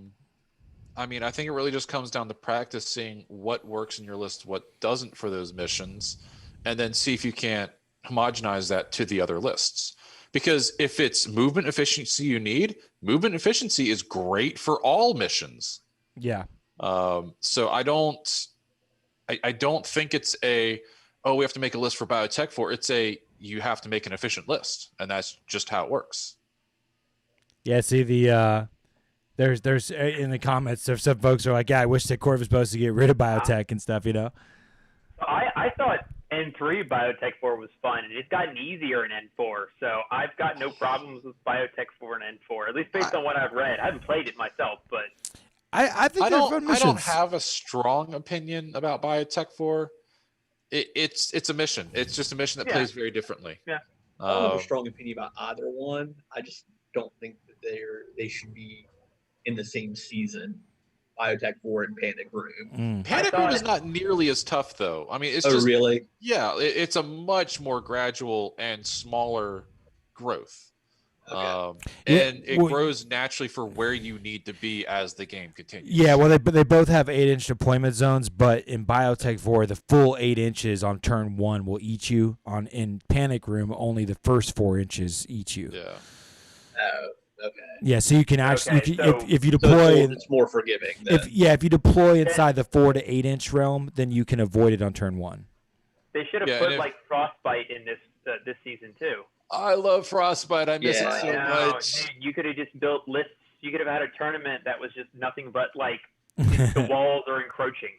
[SPEAKER 2] think it really just comes down to practicing what works in your list, what doesn't for those missions, and then see if you can't homogenize that to the other lists. Because if it's movement efficiency you need, movement efficiency is great for all missions.
[SPEAKER 1] Yeah.
[SPEAKER 2] So I don't think it's we have to make a list for Biotech for. It's you have to make an efficient list, and that's just how it works.
[SPEAKER 1] Yeah, see there's in the comments some folks are like, yeah, I wish that Corv was supposed to get rid of Biotech and stuff, you know.
[SPEAKER 3] I thought N3 Biotech 4 was fun, and it's gotten easier in N4, so I've got no problems with Biotech 4 and N4, at least based on what I've read. I haven't played it myself, but
[SPEAKER 1] I think they're fun missions.
[SPEAKER 2] I don't have a strong opinion about Biotech 4. It's a mission. It's just a mission that plays very differently.
[SPEAKER 3] Yeah.
[SPEAKER 4] I don't have a strong opinion about either one. I just don't think that they should be in the same season. Biotech 4 and Panic Room.
[SPEAKER 2] Panic Room is not nearly as tough, though. It's
[SPEAKER 4] really?
[SPEAKER 2] Yeah, it's a much more gradual and smaller growth.
[SPEAKER 4] Okay.
[SPEAKER 2] And it grows naturally for where you need to be as the game continues.
[SPEAKER 1] Yeah, well, they both have 8-inch deployment zones, but in Biotech 4, the full 8 inches on turn 1 will eat you. In Panic Room, only the first 4 inches eat you.
[SPEAKER 2] Yeah.
[SPEAKER 4] Oh, okay.
[SPEAKER 1] Yeah, so you can actually, if you deploy,
[SPEAKER 4] so it's more forgiving. Then.
[SPEAKER 1] If you deploy inside the 4 to 8 inch realm, then you can avoid it on turn 1.
[SPEAKER 3] They should have put Frostbite in this season too.
[SPEAKER 2] I love Frostbite. I miss it so much.
[SPEAKER 3] Dude, you could have just built lists. You could have had a tournament that was just nothing but the walls are encroaching.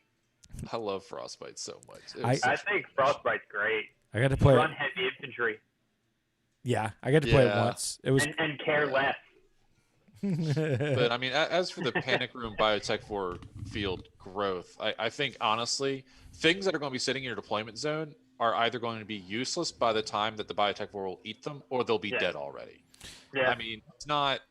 [SPEAKER 2] I love Frostbite so much.
[SPEAKER 3] I think Frostbite's great.
[SPEAKER 1] I got to play
[SPEAKER 3] Run heavy infantry.
[SPEAKER 1] Yeah, I got to play it once. It was
[SPEAKER 3] and care less.
[SPEAKER 2] But as for the Panic Room Biotech 4 field growth, I think honestly, things that are going to be sitting in your deployment zone are either going to be useless by the time that the Biotech 4 will eat them, or they'll be dead already. Yeah. It's not.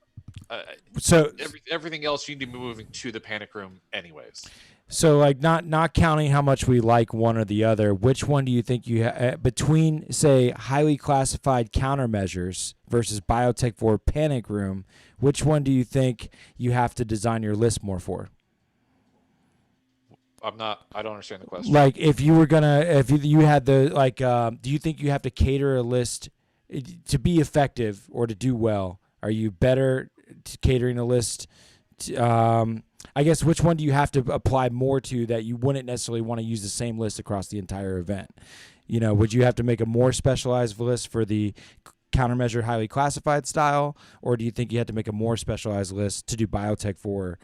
[SPEAKER 1] So
[SPEAKER 2] everything else you need to be moving to the Panic Room anyways.
[SPEAKER 1] So not counting how much we like one or the other, which one do you think you between, say, highly classified countermeasures versus Biotech 4 Panic Room, which one do you think you have to design your list more for?
[SPEAKER 2] I don't understand the question.
[SPEAKER 1] Like if you had the like, do you think you have to cater a list to be effective or to do well? Are you better catering a list? I guess which one do you have to apply more to that you wouldn't necessarily want to use the same list across the entire event? You know, would you have to make a more specialized list for the countermeasure highly classified style, or do you think you have to make a more specialized list to do biotech for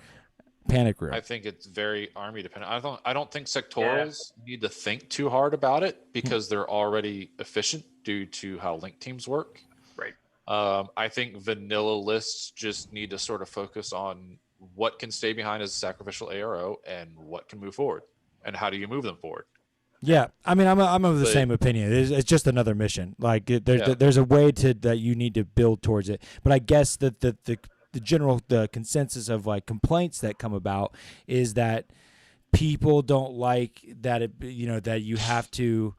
[SPEAKER 1] panic room?
[SPEAKER 2] I think it's very army dependent. I don't think sectorals need to think too hard about it because they're already efficient due to how link teams work.
[SPEAKER 3] Right.
[SPEAKER 2] I think vanilla lists just need to sort of focus on what can stay behind as a sacrificial ARO and what can move forward, and how do you move them forward.
[SPEAKER 1] Yeah, I mean, I'm of the same opinion. It's just another mission. Like there's a way that you need to build towards it. But I guess that the general consensus of like complaints that come about is that people don't like that that you have to.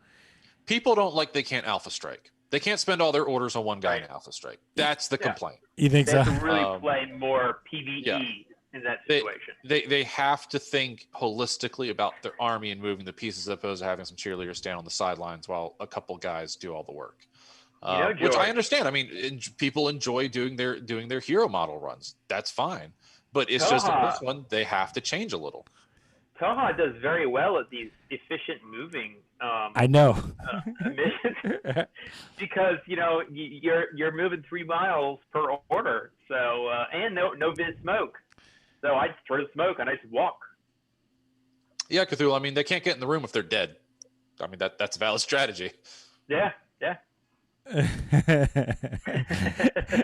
[SPEAKER 2] People don't like they can't alpha strike. They can't spend all their orders on one guy in alpha strike. That's the complaint.
[SPEAKER 1] You think
[SPEAKER 3] they
[SPEAKER 1] so?
[SPEAKER 3] have to really play more PvE in that situation.
[SPEAKER 2] They have to think holistically about their army and moving the pieces, as opposed to having some cheerleaders stand on the sidelines while a couple guys do all the work. Which I understand. I mean, people enjoy doing their hero model runs. That's fine, but it's just in this one they have to change a little.
[SPEAKER 3] Toha does very well at these efficient moving.
[SPEAKER 1] I know.
[SPEAKER 3] Missions because you're moving 3 miles per order, so and no vis smoke. So I just throw smoke and I just walk.
[SPEAKER 2] Yeah, Cthulhu. I mean, they can't get in the room if they're dead. I mean, that's a valid strategy.
[SPEAKER 3] Yeah.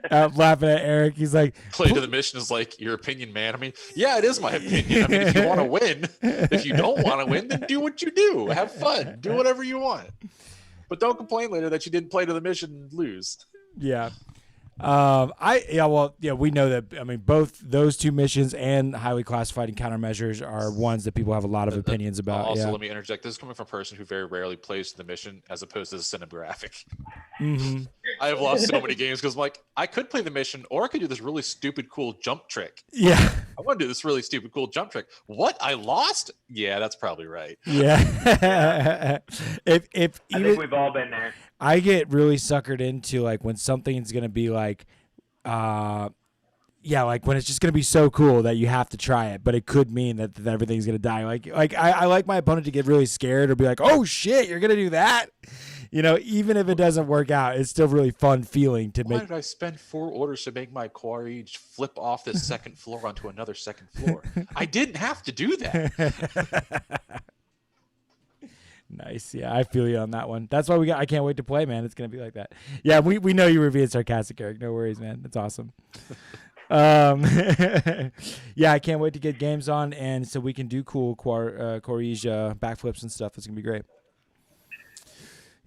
[SPEAKER 1] I'm laughing at Eric. He's like,
[SPEAKER 2] play to the mission is like your opinion, man. I mean, yeah, it is my opinion. I mean, if you want to win, if you don't want to win, then do what you do. Have fun. Do whatever you want. But don't complain later that you didn't play to the mission and lose.
[SPEAKER 1] Yeah. We know that. I mean, both those two missions and highly classified and countermeasures are ones that people have a lot of opinions about.
[SPEAKER 2] Also, let me interject. This is coming from a person who very rarely plays the mission as opposed to the cinematographic.
[SPEAKER 1] Mm-hmm.
[SPEAKER 2] I have lost so many games because I'm like, I could play the mission, or I could do this really stupid, cool jump trick.
[SPEAKER 1] Yeah.
[SPEAKER 2] I want to do this really stupid, cool jump trick. What? I lost? Yeah, that's probably right.
[SPEAKER 1] Yeah. I
[SPEAKER 3] think we've all been there.
[SPEAKER 1] I get really suckered into like when something's gonna be like, like when it's just gonna be so cool that you have to try it, but it could mean that everything's gonna die. Like I like my opponent to get really scared or be like, oh shit, you're gonna do that. Even if it doesn't work out, it's still really fun feeling to make.
[SPEAKER 2] Why did I spend 4 orders to make my quarry flip off this second floor onto another second floor? I didn't have to do that.
[SPEAKER 1] Nice. Yeah, I feel you on that one. That's why I can't wait to play, man. It's going to be like that. Yeah, we know you were being sarcastic, Eric. No worries, man. That's awesome. Yeah, I can't wait to get games on, and so we can do cool Corija backflips and stuff. It's going to be great.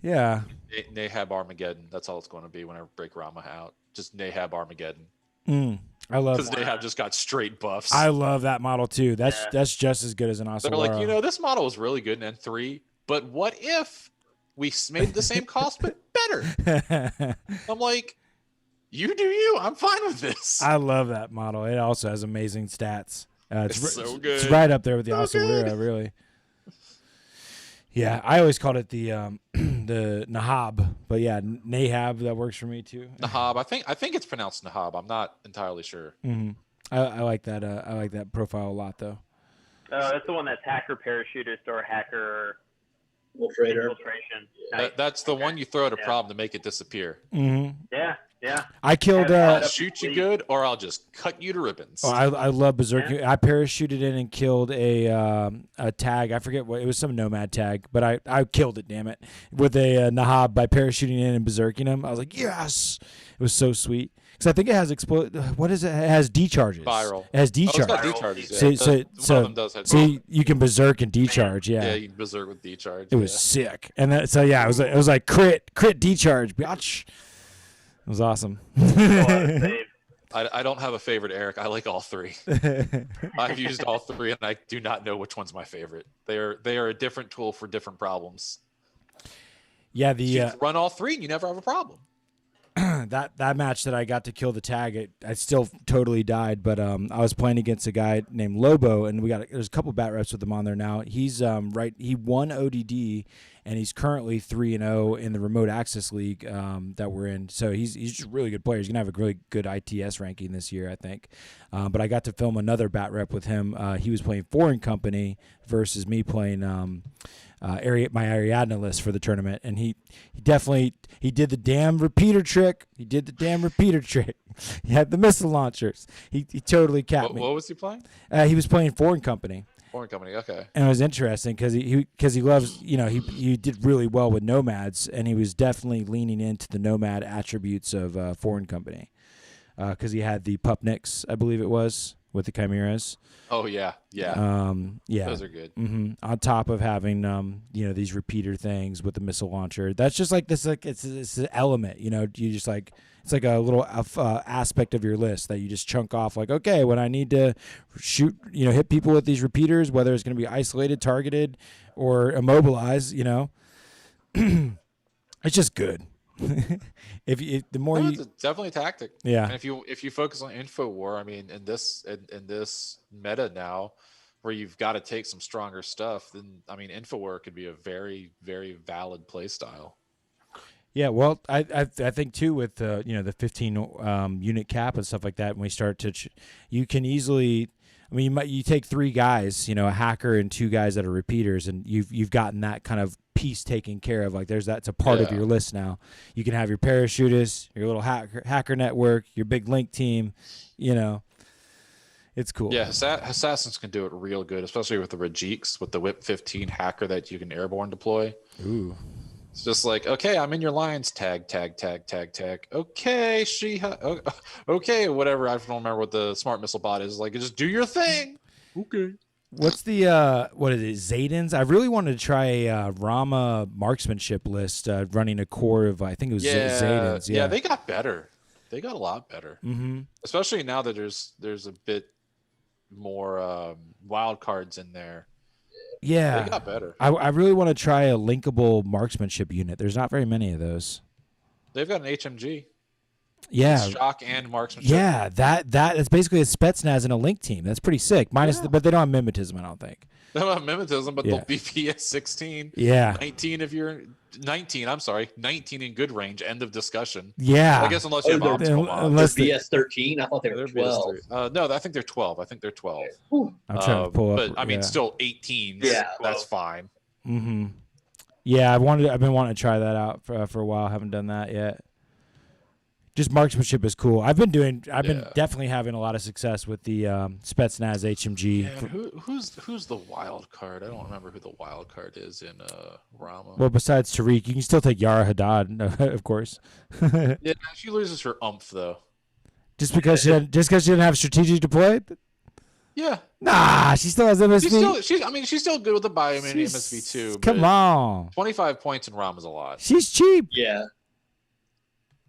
[SPEAKER 1] Yeah.
[SPEAKER 2] Nahab Armageddon. That's all it's going to be when I break Rama out. Just Nahab Armageddon.
[SPEAKER 1] I love
[SPEAKER 2] because Nahab just got straight buffs.
[SPEAKER 1] I love that model too. That's just as good as an Asawara.
[SPEAKER 2] They're like, this model was really good in N3, but what if we made the same cost but better? I'm like, you do you. I'm fine with this.
[SPEAKER 1] I love that model. It also has amazing stats.
[SPEAKER 2] It's so good.
[SPEAKER 1] It's right up there with the Asawara, really. Yeah, I always called it the the Nahab, but yeah, Nahab, that works for me too.
[SPEAKER 2] Nahab, I think it's pronounced Nahab. I'm not entirely sure.
[SPEAKER 1] Mm-hmm. I like that. I like that profile a lot, though.
[SPEAKER 3] That's the one that's hacker parachutist or hacker infiltration. Nice.
[SPEAKER 2] That's the one you throw at a problem to make it disappear.
[SPEAKER 1] Mm-hmm.
[SPEAKER 3] Yeah.
[SPEAKER 1] I killed.
[SPEAKER 2] I'll shoot you good, or I'll just cut you to ribbons.
[SPEAKER 1] Oh, I love Berserk. Yeah. I parachuted in and killed a tag. I forget what it was, some nomad tag, but I killed it. Damn it, with a Nahab by parachuting in and berserking him. I was like, yes, it was so sweet. Because I think it has What is it? It has decharges.
[SPEAKER 2] Viral.
[SPEAKER 1] It has decharges.
[SPEAKER 2] Oh, it's got decharges. Yeah.
[SPEAKER 1] So
[SPEAKER 2] one of them does have
[SPEAKER 1] you can berserk and decharge. Yeah.
[SPEAKER 2] Yeah, you can berserk with decharge.
[SPEAKER 1] It was sick, and it was like crit decharge. Bitch. It was awesome.
[SPEAKER 2] I don't have a favorite, Eric. I like all 3. I've used all 3, and I do not know which one's my favorite. They are a different tool for different problems.
[SPEAKER 1] Yeah,
[SPEAKER 2] you run all 3, and you never have a problem.
[SPEAKER 1] that match that I got to kill the tag, I still totally died. But I was playing against a guy named Lobo, and there's a couple bat reps with him on there now. He's he won ODD, and he's currently 3-0 in the remote access league that we're in. So he's just a really good player. He's gonna have a really good ITS ranking this year, I think. But I got to film another bat rep with him. He was playing Foreign Company versus me playing my Ariadne list for the tournament, and he did the damn repeater trick. He had the missile launchers. He totally capped me.
[SPEAKER 2] What was he playing?
[SPEAKER 1] He was playing Foreign Company.
[SPEAKER 2] Foreign Company, okay.
[SPEAKER 1] And it was interesting because he loves, he did really well with nomads, and he was definitely leaning into the nomad attributes of Foreign Company because he had the Pup Nicks, I believe it was, with the Chimeras.
[SPEAKER 2] Oh yeah.
[SPEAKER 1] Yeah.
[SPEAKER 2] Those are good.
[SPEAKER 1] Mm-hmm. On top of having these repeater things with the missile launcher, that's just like this. Like it's an element. You just like it's like a little aspect of your list that you just chunk off. Like, okay, when I need to shoot, hit people with these repeaters, whether it's going to be isolated, targeted, or immobilized, it's just good. It's
[SPEAKER 2] definitely a tactic.
[SPEAKER 1] Yeah.
[SPEAKER 2] And if you focus on info war, I mean, in this meta now, where you've got to take some stronger stuff, then I mean, info war could be a very, very valid play style.
[SPEAKER 1] Yeah, well, I think too with the 15 unit cap and stuff like that. When we start to, you can easily. I mean, you take 3 guys, a hacker and 2 guys that are repeaters, and you've gotten that kind of piece taken care of. Like that's a part of your list now. You can have your parachutists, your little hacker network, your big link team. It's cool.
[SPEAKER 2] Yeah, assassins can do it real good, especially with the Rajiks, with the Whip 15 hacker that you can airborne deploy.
[SPEAKER 1] Ooh.
[SPEAKER 2] It's just like, okay, I'm in your lines. Tag. Okay, okay, whatever. I don't remember what the smart missile bot is. Like, just do your thing. Okay.
[SPEAKER 1] What's the what is it? Zaydens? I really wanted to try a Rama marksmanship list, running a core of I think it was Zaydens.
[SPEAKER 2] Yeah, they got better. They got a lot better.
[SPEAKER 1] Mm-hmm.
[SPEAKER 2] Especially now that there's a bit more wild cards in there.
[SPEAKER 1] Yeah,
[SPEAKER 2] they got better.
[SPEAKER 1] I really want to try a linkable marksmanship unit. There's not very many of those.
[SPEAKER 2] They've got an HMG.
[SPEAKER 1] Yeah,
[SPEAKER 2] it's shock and marksmanship.
[SPEAKER 1] Yeah, that's basically a Spetsnaz and a link team. That's pretty sick. But they don't have mimetism, I don't think.
[SPEAKER 2] They don't have mimetism, but they'll BPS 16.
[SPEAKER 1] Yeah,
[SPEAKER 2] 19 if you're 19. I'm sorry, 19 in good range. End of discussion.
[SPEAKER 1] Yeah,
[SPEAKER 2] I guess unless you have optimal mod.
[SPEAKER 4] Unless BS 13. I thought they were 12.
[SPEAKER 2] No, I think they're 12. I'm
[SPEAKER 1] trying to pull up.
[SPEAKER 2] But I mean, still 18.
[SPEAKER 4] Yeah,
[SPEAKER 2] that's fine.
[SPEAKER 1] Mm-hmm. Yeah, I've been wanting to try that out for a while. Haven't done that yet. Just marksmanship is cool. I've been definitely having a lot of success with the Spetsnaz HMG.
[SPEAKER 2] Who's the wild card? I don't remember who the wild card is in Rama.
[SPEAKER 1] Well, besides Tariq, you can still take Yara Haddad, of course.
[SPEAKER 2] Yeah, she loses her umph though.
[SPEAKER 1] Just because she didn't have strategic deploy?
[SPEAKER 2] Yeah.
[SPEAKER 1] Nah, she still has MSV.
[SPEAKER 2] She's still good with the biome in MSV too.
[SPEAKER 1] Come on.
[SPEAKER 2] 25 points in Rama is a lot.
[SPEAKER 1] She's cheap.
[SPEAKER 4] Yeah.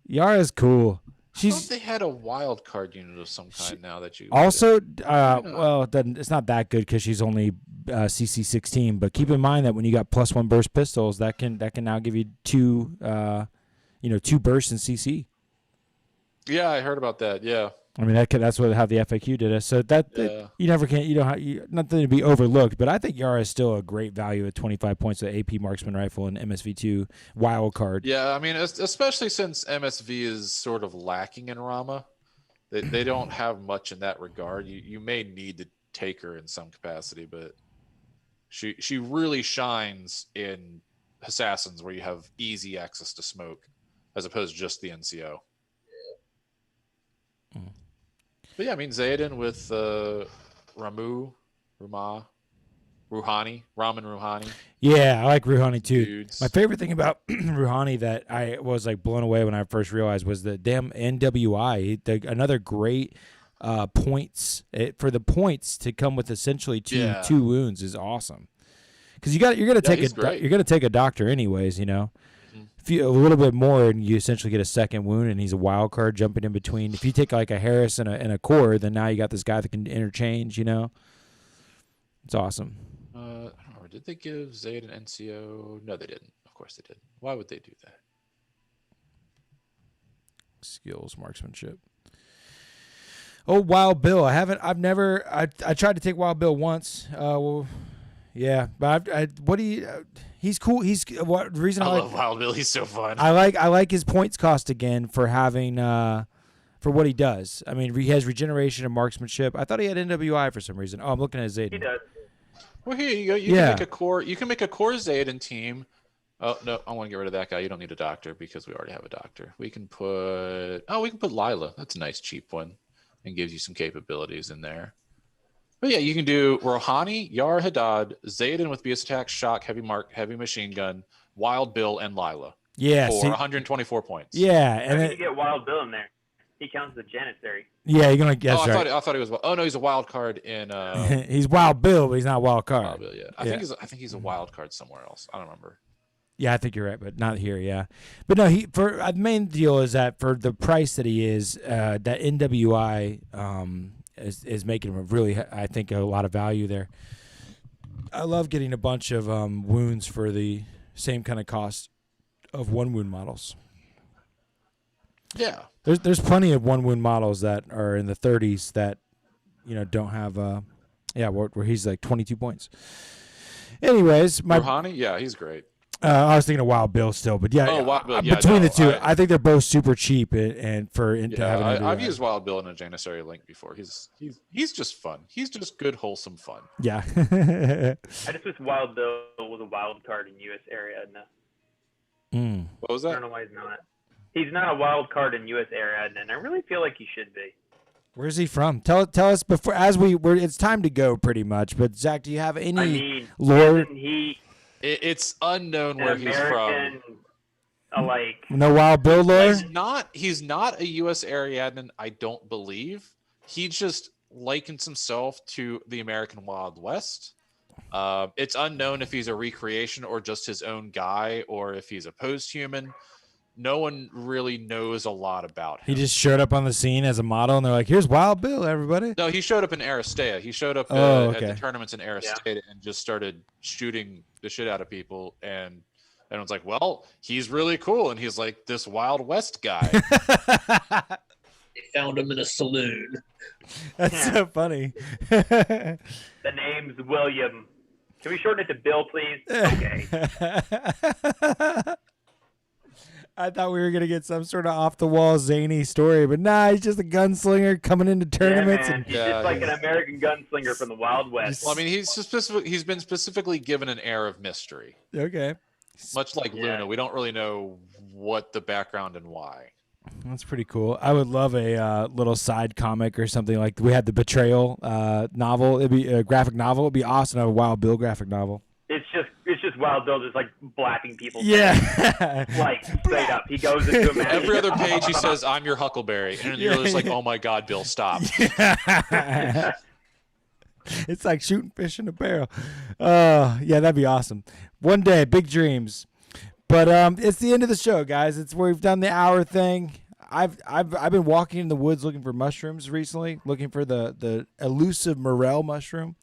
[SPEAKER 1] Yara's cool.
[SPEAKER 2] I thought they had a wild card unit of some kind now that you
[SPEAKER 1] also. Well, it's not that good because she's only CC 16. But keep in mind that when you got +1 burst pistols, that can now give you 2 bursts in CC.
[SPEAKER 2] Yeah, I heard about that. Yeah.
[SPEAKER 1] I mean that's how the FAQ did it. So you never can nothing to be overlooked. But I think Yara is still a great value at 25 points with AP marksman rifle and MSV2 wild card.
[SPEAKER 2] Yeah, I mean especially since MSV is sort of lacking in Rama, they don't have much in that regard. You may need to take her in some capacity, but she really shines in assassins where you have easy access to smoke, as opposed to just the NCO.
[SPEAKER 1] Mm.
[SPEAKER 2] But yeah, I mean Zayden with Raman Rouhani.
[SPEAKER 1] Yeah, I like Rouhani too.
[SPEAKER 2] Dudes.
[SPEAKER 1] My favorite thing about Rouhani that I was like blown away when I first realized was the damn NWI. Another great points for the points to come with essentially two wounds is awesome. Because you're gonna take a doctor anyways, If you a little bit more and you essentially get a second wound and he's a wild card jumping in between. If you take like a Harris and a core, then now you got this guy that can interchange. It's awesome.
[SPEAKER 2] I don't remember. Did they give Zayd an NCO? No, they didn't. Of course they didn't. Why would they do that?
[SPEAKER 1] Skills, marksmanship. Oh, Wild Bill. I tried to take Wild Bill once. Yeah, but he's cool. The reason
[SPEAKER 2] I
[SPEAKER 1] I
[SPEAKER 2] love Wild Bill. He's so fun.
[SPEAKER 1] I like his points cost again for having for what he does. I mean, he has regeneration and marksmanship. I thought he had NWI for some reason. Oh, I'm looking at Zayden.
[SPEAKER 3] He does.
[SPEAKER 2] Well, here you go. You can make a core. You can make a core Zayden team. Oh no, I want to get rid of that guy. You don't need a doctor because we already have a doctor. We can put Lila. That's a nice cheap one, and gives you some capabilities in there. But yeah, you can do Rohani, Yar Haddad, Zayden with BS attack, shock, heavy machine gun, Wild Bill, and Lila.
[SPEAKER 1] Yeah,
[SPEAKER 2] for 124 points.
[SPEAKER 1] Yeah,
[SPEAKER 3] and then you get Wild Bill in there. He counts as a janissary.
[SPEAKER 1] Yeah, you're gonna guess right.
[SPEAKER 2] I thought he was. Oh no, he's a wild card in.
[SPEAKER 1] He's Wild Bill, but he's not Wild Card.
[SPEAKER 2] Wild Bill, yeah. I think he's a wild card somewhere else. I don't remember.
[SPEAKER 1] Yeah, I think you're right, but not here. Yeah, but no, the main deal is that for the price that he is, that NWI is making him really, I think, a lot of value there. I love getting a bunch of wounds for the same kind of cost of one wound models.
[SPEAKER 2] Yeah,
[SPEAKER 1] there's plenty of one wound models that are in the 30s that don't have where he's like 22 points. Anyways,
[SPEAKER 2] Rouhani, yeah, he's great.
[SPEAKER 1] I was thinking of Wild Bill still, but yeah,
[SPEAKER 2] Wild Bill, yeah,
[SPEAKER 1] between the two, I think they're both super cheap to have.
[SPEAKER 2] I've used Wild Bill in a Janissary link before. He's just fun. He's just good, wholesome fun.
[SPEAKER 1] Yeah.
[SPEAKER 3] I just wish Wild Bill was a wild card in U.S. area. No.
[SPEAKER 2] What was that?
[SPEAKER 3] I don't know why he's not. He's not a wild card in U.S. area, and I really feel like he should be.
[SPEAKER 1] Where's he from? Tell us before it's time to go pretty much. But Zach, do you have any lore?
[SPEAKER 2] It's unknown where he's from.
[SPEAKER 1] No Wild Bill lore?
[SPEAKER 2] He's not a U.S. Ariadnan, I don't believe. He just likens himself to the American Wild West. It's unknown if he's a recreation or just his own guy or if he's a post-human. No one really knows a lot about him.
[SPEAKER 1] He just showed up on the scene as a model, and they're like, here's Wild Bill, everybody.
[SPEAKER 2] No, he showed up in Aristea. He showed up at the tournaments in Aristea and just started shooting the shit out of people. And everyone's like, well, he's really cool. And he's like this Wild West guy.
[SPEAKER 4] They found him in a saloon.
[SPEAKER 1] That's so funny.
[SPEAKER 3] The name's William. Can we shorten it to Bill, please? Okay.
[SPEAKER 1] I thought we were going to get some sort of off-the-wall zany story, but nah, he's just a gunslinger coming into tournaments.
[SPEAKER 3] Yeah, he's just like an American gunslinger from the Wild West.
[SPEAKER 2] Well, I mean, he's been specifically given an air of mystery.
[SPEAKER 1] Okay.
[SPEAKER 2] Much like Luna, we don't really know what the background and why.
[SPEAKER 1] That's pretty cool. I would love a little side comic or something like we had the Betrayal novel. It'd be a graphic novel. It'd be awesome to have a Wild Bill graphic novel.
[SPEAKER 3] It's just Wild Bill just like blapping people.
[SPEAKER 1] Yeah.
[SPEAKER 3] Like straight up. He goes into a match.
[SPEAKER 2] Every other page he says, I'm your Huckleberry. And you're just like, oh my God, Bill, stop.
[SPEAKER 1] Yeah. It's like shooting fish in a barrel. Yeah, that'd be awesome. One day, big dreams. But it's the end of the show, guys. It's where we've done the hour thing. I've been walking in the woods looking for mushrooms recently, looking for the elusive morel mushroom.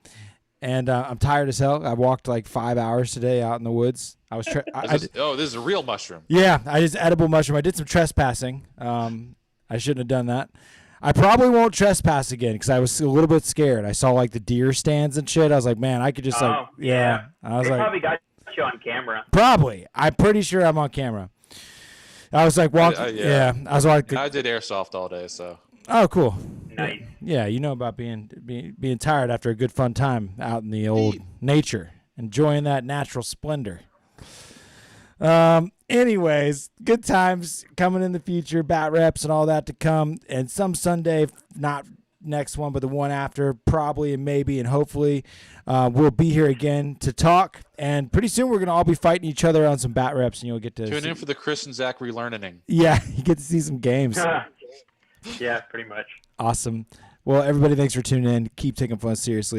[SPEAKER 1] And I'm tired as hell. I walked like 5 hours today out in the woods. I was
[SPEAKER 2] this is a real mushroom.
[SPEAKER 1] Yeah, I just edible mushroom. I did some trespassing. I shouldn't have done that. I probably won't trespass again because I was a little bit scared. I saw like the deer stands and shit. I was like, man, I could just I was
[SPEAKER 3] they
[SPEAKER 1] like,
[SPEAKER 3] probably got you on camera.
[SPEAKER 1] Probably. I'm pretty sure I'm on camera. I was like walking. I was like,
[SPEAKER 2] I did airsoft all day, so.
[SPEAKER 1] Oh, cool.
[SPEAKER 3] Nice.
[SPEAKER 1] Yeah, you know about being tired after a good fun time out in the old nature, enjoying that natural splendor. Anyways, good times coming in the future, bat reps and all that to come, and some Sunday, not next one, but the one after, probably and maybe and hopefully, we'll be here again to talk. And pretty soon we're gonna all be fighting each other on some bat reps, and you'll get to
[SPEAKER 2] tune in for the Chris and Zach relearning.
[SPEAKER 1] Yeah, you get to see some games.
[SPEAKER 3] Yeah, pretty much.
[SPEAKER 1] Awesome. Well, everybody, thanks for tuning in. Keep taking fun seriously.